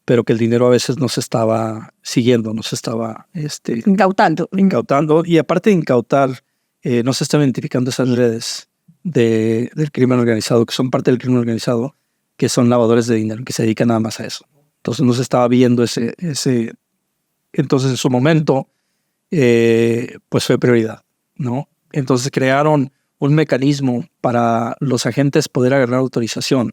pero que el dinero a veces no se estaba siguiendo, no se estaba incautando. Y aparte de incautar, no se estaban identificando esas redes del crimen organizado, que son parte del crimen organizado, que son lavadores de dinero, que se dedican nada más a eso. Entonces no se estaba viendo ese. Entonces en su momento, pues fue prioridad, ¿no? Entonces crearon un mecanismo para los agentes poder agarrar autorización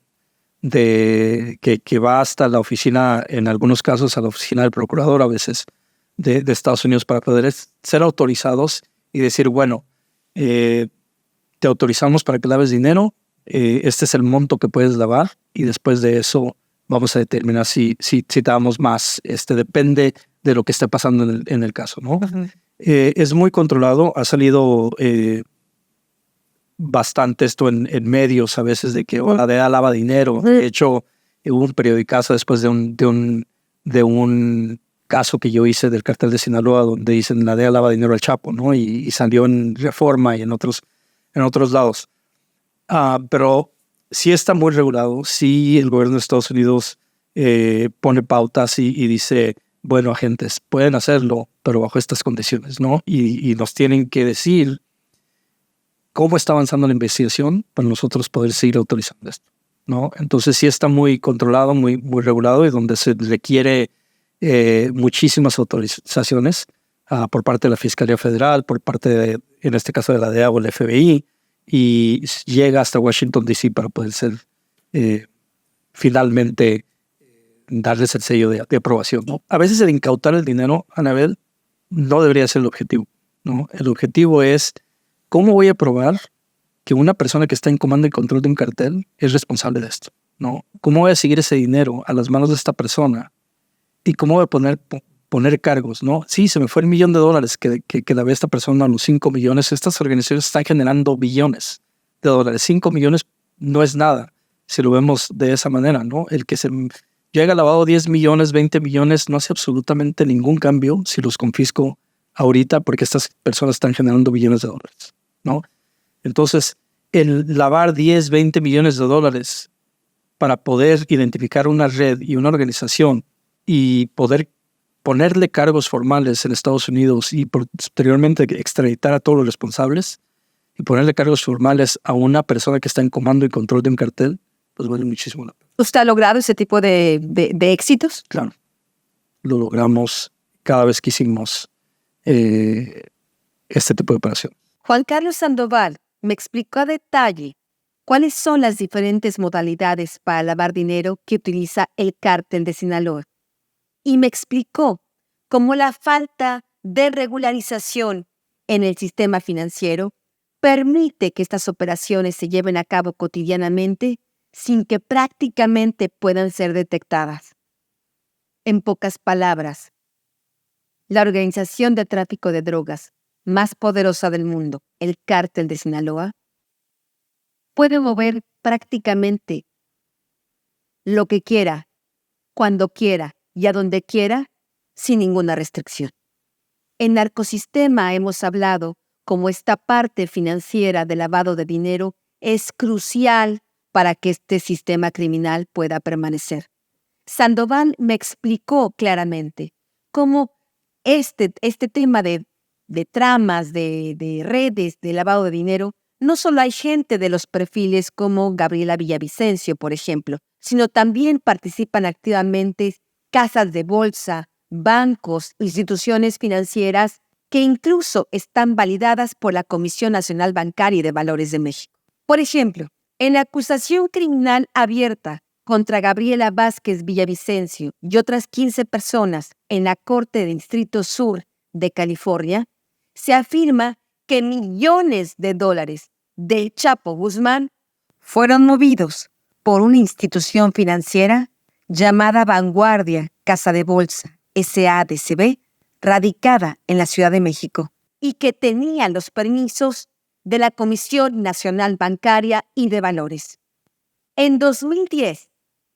que va hasta la oficina, en algunos casos a la oficina del procurador a veces de Estados Unidos, para poder ser autorizados y decir, bueno, te autorizamos para que laves dinero, este es el monto que puedes lavar y después de eso vamos a determinar si te damos más. Depende de lo que esté pasando en el caso, ¿no? Uh-huh. Es muy controlado, ha salido bastante esto en medios a veces de que la DEA lava dinero. De hecho, hubo un periodicazo después de un caso que yo hice del cartel de Sinaloa donde dicen la DEA lava dinero al Chapo, ¿no? Y salió en Reforma y en otros lados. Pero sí está muy regulado. Sí, el gobierno de Estados Unidos pone pautas y dice, bueno, agentes, pueden hacerlo, pero bajo estas condiciones, ¿no? Y nos tienen que decir cómo está avanzando la investigación para nosotros poder seguir autorizando esto, ¿no? Entonces sí está muy controlado, muy regulado, y donde se requiere muchísimas autorizaciones por parte de la Fiscalía Federal, por parte en este caso de la DEA o el FBI, y llega hasta Washington, D.C. para poder ser finalmente darles el sello de aprobación, ¿no? A veces el incautar el dinero, Anabel, no debería ser el objetivo, ¿no? El objetivo es, ¿cómo voy a probar que una persona que está en comando y control de un cartel es responsable de esto, ¿no? ¿Cómo voy a seguir ese dinero a las manos de esta persona? ¿Y cómo voy a poner cargos, ¿no? Sí, se me fue $1 millón que la ve esta persona, a los 5 millones. Estas organizaciones están generando billones de dólares. 5 millones no es nada si lo vemos de esa manera, ¿no? El que se llega lavado 10 millones, 20 millones, no hace absolutamente ningún cambio si los confisco ahorita, porque estas personas están generando billones de dólares, ¿no? Entonces, el lavar 10, 20 millones de dólares para poder identificar una red y una organización y poder ponerle cargos formales en Estados Unidos y posteriormente extraditar a todos los responsables y ponerle cargos formales a una persona que está en comando y control de un cartel, pues vale muchísimo la pena. ¿Usted ha logrado ese tipo de éxitos? Claro, lo logramos cada vez que hicimos este tipo de operación. Juan Carlos Sandoval me explicó a detalle cuáles son las diferentes modalidades para lavar dinero que utiliza el cártel de Sinaloa. Y me explicó cómo la falta de regularización en el sistema financiero permite que estas operaciones se lleven a cabo cotidianamente sin que prácticamente puedan ser detectadas. En pocas palabras, la organización de tráfico de drogas más poderosa del mundo, el Cártel de Sinaloa, puede mover prácticamente lo que quiera, cuando quiera y a donde quiera, sin ninguna restricción. En Narcosistema hemos hablado cómo esta parte financiera del lavado de dinero es crucial para que este sistema criminal pueda permanecer. Sandoval me explicó claramente cómo este tema de tramas, de redes, de lavado de dinero, no solo hay gente de los perfiles como Gabriela Villavicencio, por ejemplo, sino también participan activamente casas de bolsa, bancos, instituciones financieras que incluso están validadas por la Comisión Nacional Bancaria y de Valores de México. Por ejemplo, en la acusación criminal abierta contra Gabriela Vázquez Villavicencio y otras 15 personas en la Corte del Distrito Sur de California, se afirma que millones de dólares del Chapo Guzmán fueron movidos por una institución financiera llamada Vanguardia Casa de Bolsa, SADCB, radicada en la Ciudad de México, y que tenía los permisos de la Comisión Nacional Bancaria y de Valores. En 2010,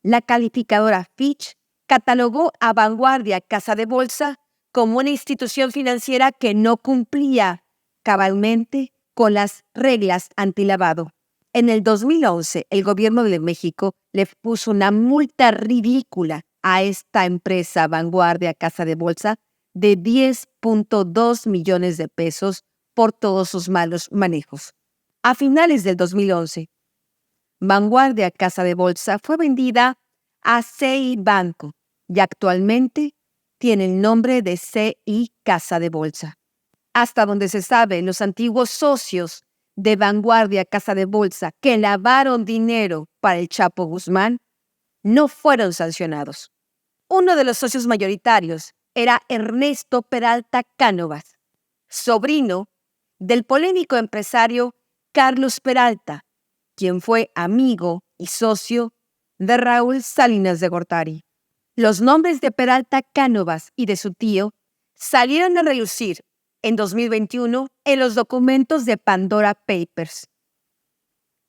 la calificadora Fitch catalogó a Vanguardia Casa de Bolsa como una institución financiera que no cumplía cabalmente con las reglas antilavado. En el 2011, el gobierno de México le puso una multa ridícula a esta empresa Vanguardia Casa de Bolsa de 10.2 millones de pesos por todos sus malos manejos. A finales del 2011, Vanguardia Casa de Bolsa fue vendida a CI Banco y actualmente tiene el nombre de CI Casa de Bolsa. Hasta donde se sabe, los antiguos socios de Vanguardia Casa de Bolsa que lavaron dinero para el Chapo Guzmán no fueron sancionados. Uno de los socios mayoritarios era Ernesto Peralta Cánovas, sobrino del polémico empresario Carlos Peralta, quien fue amigo y socio de Raúl Salinas de Gortari. Los nombres de Peralta Cánovas y de su tío salieron a relucir en 2021 en los documentos de Pandora Papers,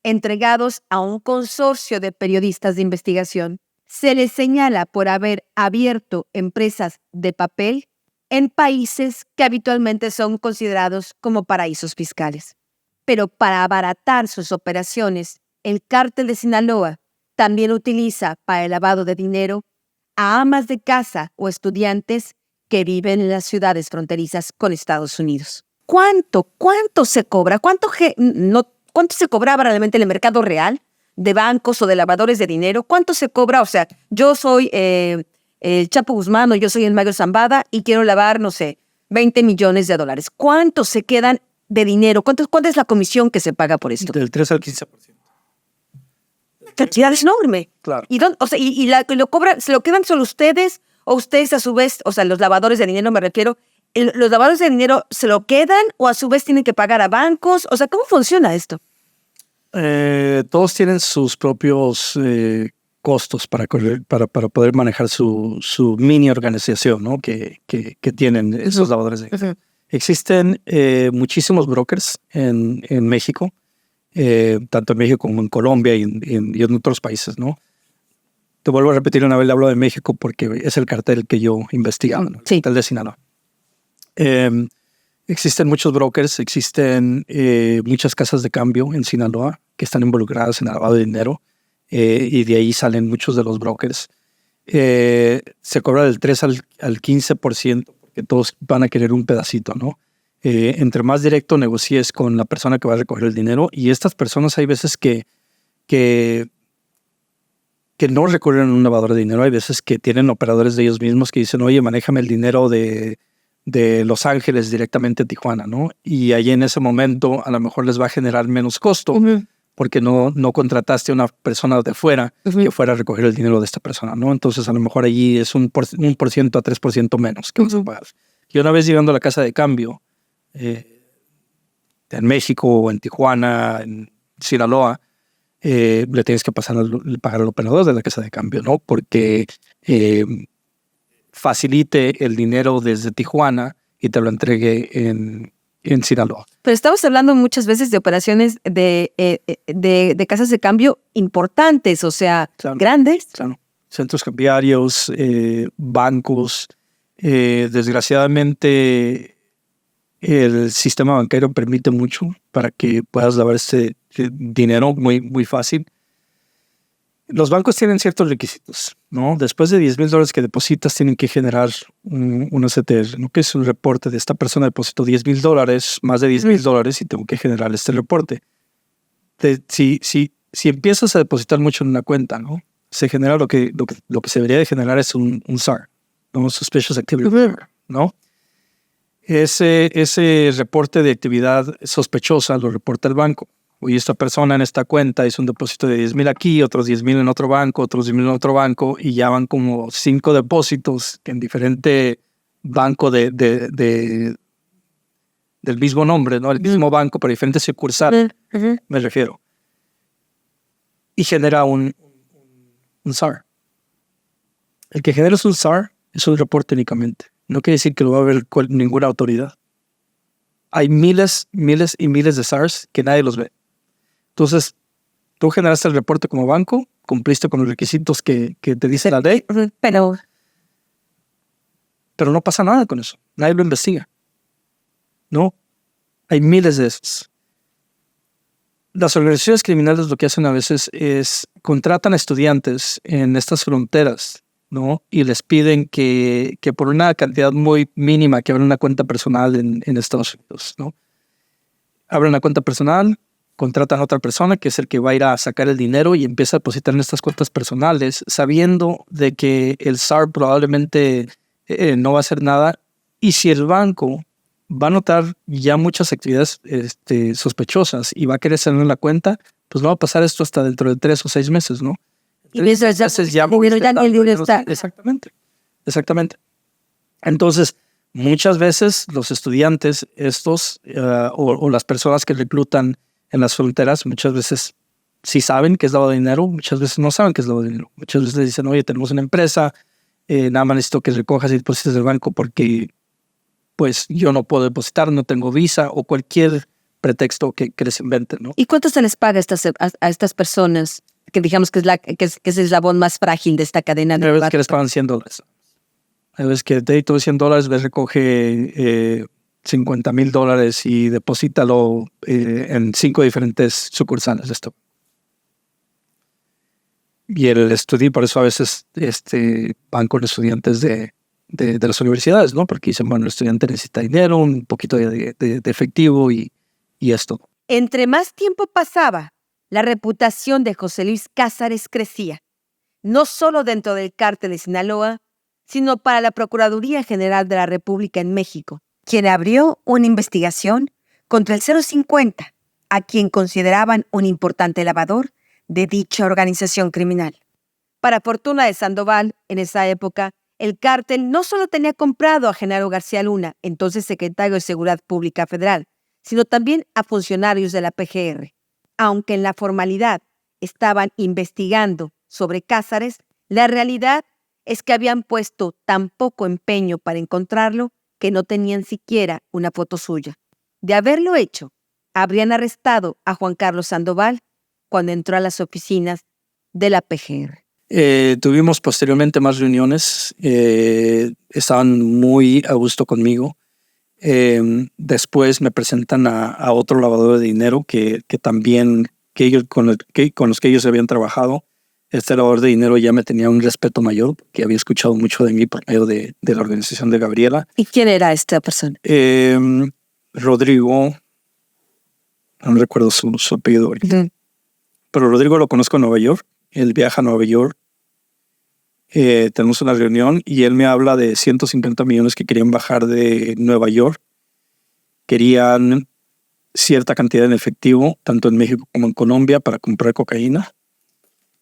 entregados a un consorcio de periodistas de investigación. Se les señala por haber abierto empresas de papel en países que habitualmente son considerados como paraísos fiscales. Pero para abaratar sus operaciones, el Cártel de Sinaloa también utiliza para el lavado de dinero a amas de casa o estudiantes que viven en las ciudades fronterizas con Estados Unidos. ¿Cuánto se cobra? ¿Cuánto se cobraba realmente en el mercado real de bancos o de lavadores de dinero? ¿Cuánto se cobra? O sea, yo soy el Chapo Guzmán o yo soy el Mario Zambada y quiero lavar, no sé, 20 millones de dólares. ¿Cuánto se quedan de dinero? ¿Cuánto es la comisión que se paga por esto? Del 3 al 15%. Cantidad es enorme. Claro. ¿Se lo quedan solo ustedes o ustedes a su vez, o sea, los lavadores de dinero me refiero, los lavadores de dinero se lo quedan o a su vez tienen que pagar a bancos? O sea, ¿cómo funciona esto? Todos tienen sus propios costos para poder manejar su mini organización, ¿no? que tienen esos lavadores de dinero. Existen muchísimos brokers en México, tanto en México como en Colombia y en otros países, ¿no? Te vuelvo a repetir una vez, hablo de México porque es el cartel que yo investigaba, ¿no? El cartel de Sinaloa. Existen muchos brokers, existen muchas casas de cambio en Sinaloa que están involucradas en el lavado de dinero y de ahí salen muchos de los brokers. Se cobra del 3 al 15% porque todos van a querer un pedacito, ¿no? Entre más directo negocies con la persona que va a recoger el dinero, y estas personas hay veces que no recurren a un lavador de dinero, hay veces que tienen operadores de ellos mismos que dicen, oye, manéjame el dinero de Los Ángeles directamente a Tijuana, ¿no? Y ahí en ese momento a lo mejor les va a generar menos costo porque no contrataste a una persona de fuera que fuera a recoger el dinero de esta persona, ¿no? Entonces a lo mejor allí es 1% a 3% menos que vas a pagar. Y una vez llegando a la casa de cambio, en México, en Tijuana, en Sinaloa, le tienes que pagar al operador de la casa de cambio, ¿no? Porque facilite el dinero desde Tijuana y te lo entregue en Sinaloa. Pero estamos hablando muchas veces de operaciones de casas de cambio importantes, o sea, Claro, grandes. claro. Centros cambiarios, bancos. Desgraciadamente, el sistema bancario permite mucho para que puedas lavar ese dinero muy, muy fácil. Los bancos tienen ciertos requisitos, ¿no? Después de $10,000 que depositas, tienen que generar un CTR, ¿no? Que es un reporte de esta persona depositó $10,000, más de $10,000, y tengo que generar este reporte. Si empiezas a depositar mucho en una cuenta, ¿no? Se genera lo que se debería de generar es un SAR, ¿no? Suspicious Activity Report, ¿no? Ese reporte de actividad sospechosa lo reporta el banco. Oye, esta persona en esta cuenta hizo un depósito de 10,000 aquí, otros 10,000 en otro banco, otros 10,000 en otro banco, y ya van como 5 depósitos en diferente banco del mismo nombre, ¿no? El mismo banco, pero diferentes sucursales, me refiero. Y genera un SAR. El que genera un SAR es un reporte únicamente. No quiere decir que lo va a ver ninguna autoridad. Hay miles y miles de SARs que nadie los ve. Entonces, tú generaste el reporte como banco, cumpliste con los requisitos que te dice la ley, pero no pasa nada con eso. Nadie lo investiga. No, hay miles de esos. Las organizaciones criminales lo que hacen a veces es contratan a estudiantes en estas fronteras, ¿no? Y les piden que por una cantidad muy mínima que abran una cuenta personal en Estados Unidos, ¿no? Abren una cuenta personal, contratan a otra persona que es el que va a ir a sacar el dinero y empieza a depositar en estas cuentas personales, sabiendo de que el SAR probablemente no va a hacer nada. Y si el banco va a notar ya muchas actividades sospechosas y va a querer cerrar la cuenta, pues no va a pasar esto hasta dentro de 3 o 6 meses, ¿no? Y mientras ya el dinero está. Exactamente. Entonces, muchas veces los estudiantes o las personas que reclutan en las fronteras, muchas veces sí saben que es lavado de dinero, muchas veces no saben que es lavado de dinero. Muchas veces les dicen, oye, tenemos una empresa, nada más necesito que recojas y deposites del banco porque pues yo no puedo depositar, no tengo visa o cualquier pretexto que les inventen, ¿no? ¿Y cuánto se les paga a estas personas que digamos que es el eslabón más frágil de esta cadena? Hay veces que les pagan $100. Hay veces que te doy $100, les recoge $50,000 y deposítalo en 5 diferentes sucursales de esto. Y el estudio, por eso a veces van con estudiantes de las universidades, ¿no? Porque dicen, bueno, el estudiante necesita dinero, un poquito de efectivo y esto. Entre más tiempo pasaba, la reputación de José Luis Cázares crecía, no solo dentro del cártel de Sinaloa, sino para la Procuraduría General de la República en México, quien abrió una investigación contra el 050, a quien consideraban un importante lavador de dicha organización criminal. Para fortuna de Sandoval, en esa época, el cártel no solo tenía comprado a Genaro García Luna, entonces secretario de Seguridad Pública Federal, sino también a funcionarios de la PGR. Aunque en la formalidad estaban investigando sobre Cázares, la realidad es que habían puesto tan poco empeño para encontrarlo que no tenían siquiera una foto suya. De haberlo hecho, habrían arrestado a Juan Carlos Sandoval cuando entró a las oficinas de la PGR. Tuvimos posteriormente más reuniones, estaban muy a gusto conmigo. Después me presentan a otro lavador de dinero que también con los que ellos habían trabajado. Este lavador de dinero ya me tenía un respeto mayor, que había escuchado mucho de mí por medio de la organización de Gabriela. ¿Y quién era esta persona? Rodrigo, no recuerdo su apellido ahorita. Pero Rodrigo lo conozco en Nueva York. Él viaja a Nueva York. Tenemos una reunión y él me habla de 150 millones que querían bajar de Nueva York. Querían cierta cantidad en efectivo, tanto en México como en Colombia, para comprar cocaína.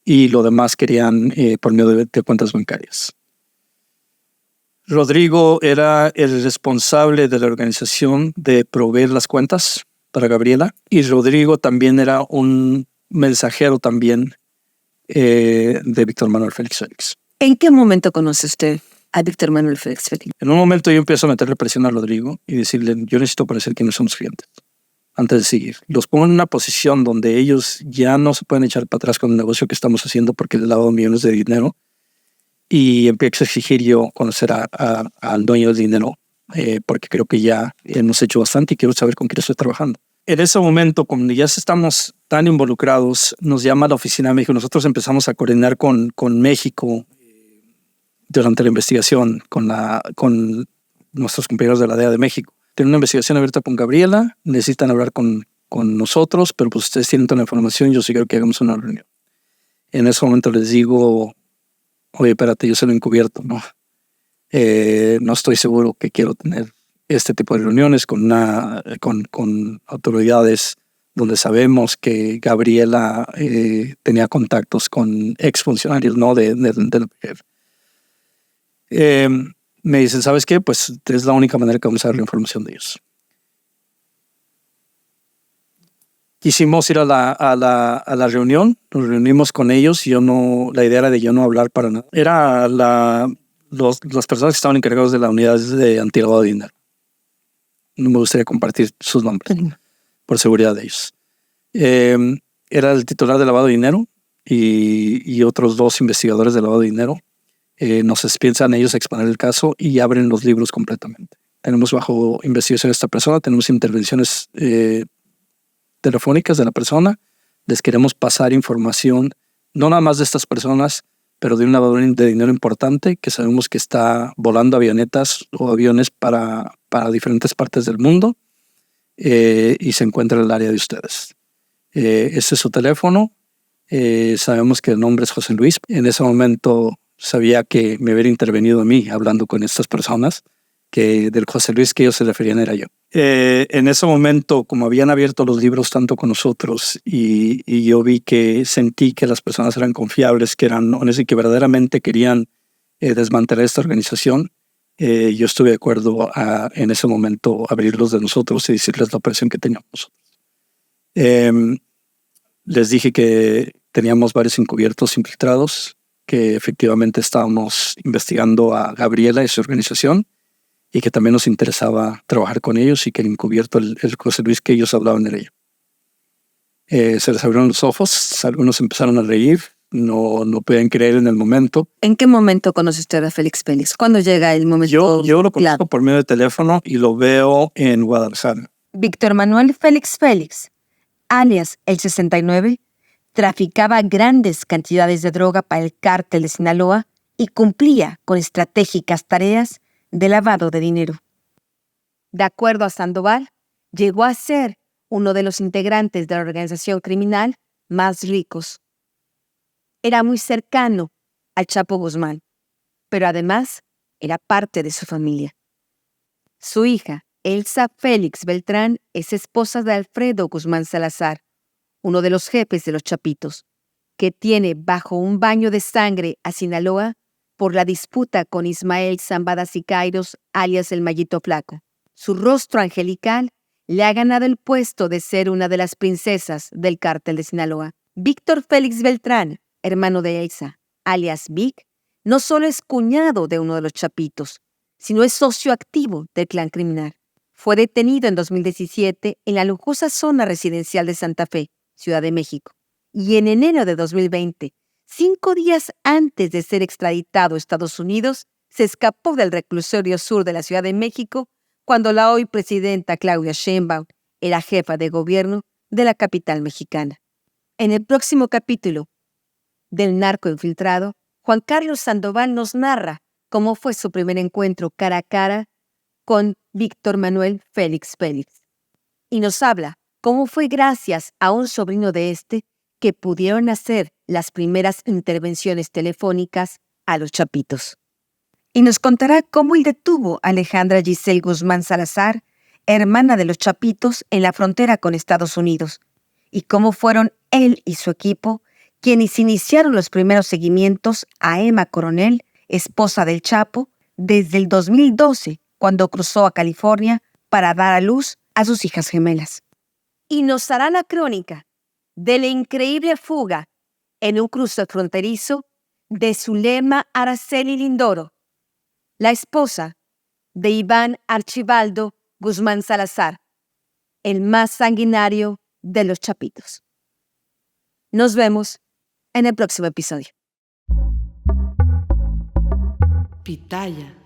Y lo demás querían por medio de cuentas bancarias. Rodrigo era el responsable de la organización de proveer las cuentas para Gabriela. Y Rodrigo también era un mensajero también de Víctor Manuel Félix Félix. ¿En qué momento conoce usted a Víctor Manuel Félix Félix? En un momento yo empiezo a meterle presión a Rodrigo y decirle, yo necesito parecer quiénes son los clientes antes de seguir. Los pongo en una posición donde ellos ya no se pueden echar para atrás con el negocio que estamos haciendo porque les he lavado millones de dinero, y empiezo a exigir yo conocer al dueño del dinero, porque creo que ya hemos hecho bastante y quiero saber con quién estoy trabajando. En ese momento, cuando ya estamos tan involucrados, nos llama a la oficina de México. Nosotros empezamos a coordinar con México durante la investigación con nuestros compañeros de la DEA de México. Tienen una investigación abierta con Gabriela, necesitan hablar con nosotros, pero pues ustedes tienen toda la información, yo sí quiero que hagamos una reunión. En ese momento les digo, oye, espérate, yo se lo he encubierto, ¿no? No estoy seguro que quiero tener este tipo de reuniones con autoridades donde sabemos que Gabriela tenía contactos con exfuncionarios, ¿no? de la PGR. Me dicen, ¿sabes qué? Pues es la única manera que vamos a dar la información de ellos. Quisimos ir a la reunión, nos reunimos con ellos y la idea era de yo no hablar para nada. Era las personas que estaban encargadas de la unidad de antilavado de dinero. No me gustaría compartir sus nombres por seguridad de ellos. Era el titular de lavado de dinero y otros 2 investigadores de lavado de dinero. Nos piensan ellos exponer el caso y abren los libros completamente. Tenemos bajo investigación a esta persona, tenemos intervenciones telefónicas de la persona, les queremos pasar información, no nada más de estas personas, pero de un lavador de dinero importante que sabemos que está volando avionetas o aviones para diferentes partes del mundo y se encuentra en el área de ustedes. Ese es su teléfono. Sabemos que el nombre es José Luis. En ese momento sabía que me hubiera intervenido a mí hablando con estas personas, que del José Luis que ellos se referían era yo. En ese momento, como habían abierto los libros tanto con nosotros y yo sentí que las personas eran confiables, que eran honestas y que verdaderamente querían desmantelar esta organización, yo estuve de acuerdo en ese momento abrirlos de nosotros y decirles la operación que teníamos. Les dije que teníamos varios encubiertos infiltrados, que efectivamente estábamos investigando a Gabriela y su organización y que también nos interesaba trabajar con ellos y que el encubierto, el José Luis que ellos hablaban era yo. Se les abrieron los ojos, algunos empezaron a reír, no podían creer en el momento. ¿En qué momento conoce usted a Félix Félix? ¿Cuándo llega el momento? Yo lo conozco por medio de teléfono y lo veo en Guadalajara. Víctor Manuel Félix Félix, alias el 69, traficaba grandes cantidades de droga para el cártel de Sinaloa y cumplía con estratégicas tareas de lavado de dinero. De acuerdo a Sandoval, llegó a ser uno de los integrantes de la organización criminal más ricos. Era muy cercano al Chapo Guzmán, pero además era parte de su familia. Su hija, Elsa Félix Beltrán, es esposa de Alfredo Guzmán Salazar, uno de los jefes de los Chapitos, que tiene bajo un baño de sangre a Sinaloa por la disputa con Ismael Zambada Sicairos, alias el Mallito Flaco. Su rostro angelical le ha ganado el puesto de ser una de las princesas del cártel de Sinaloa. Víctor Félix Beltrán, hermano de Elsa, alias Vic, no solo es cuñado de uno de los Chapitos, sino es socio activo del clan criminal. Fue detenido en 2017 en la lujosa zona residencial de Santa Fe, Ciudad de México, y en enero de 2020, 5 días antes de ser extraditado a Estados Unidos, se escapó del reclusorio sur de la Ciudad de México cuando la hoy presidenta Claudia Sheinbaum era jefa de gobierno de la capital mexicana. En el próximo capítulo del Narco Infiltrado, Juan Carlos Sandoval nos narra cómo fue su primer encuentro cara a cara con Víctor Manuel Félix Félix. Y nos habla cómo fue gracias a un sobrino de este que pudieron hacer las primeras intervenciones telefónicas a los Chapitos. Y nos contará cómo él detuvo a Alejandra Giselle Guzmán Salazar, hermana de los Chapitos, en la frontera con Estados Unidos, y cómo fueron él y su equipo quienes iniciaron los primeros seguimientos a Emma Coronel, esposa del Chapo, desde el 2012, cuando cruzó a California para dar a luz a sus hijas gemelas. Y nos hará la crónica de la increíble fuga en un cruce fronterizo de Zulema Araceli Lindoro, la esposa de Iván Archibaldo Guzmán Salazar, el más sanguinario de los Chapitos. Nos vemos en el próximo episodio. Pitaya.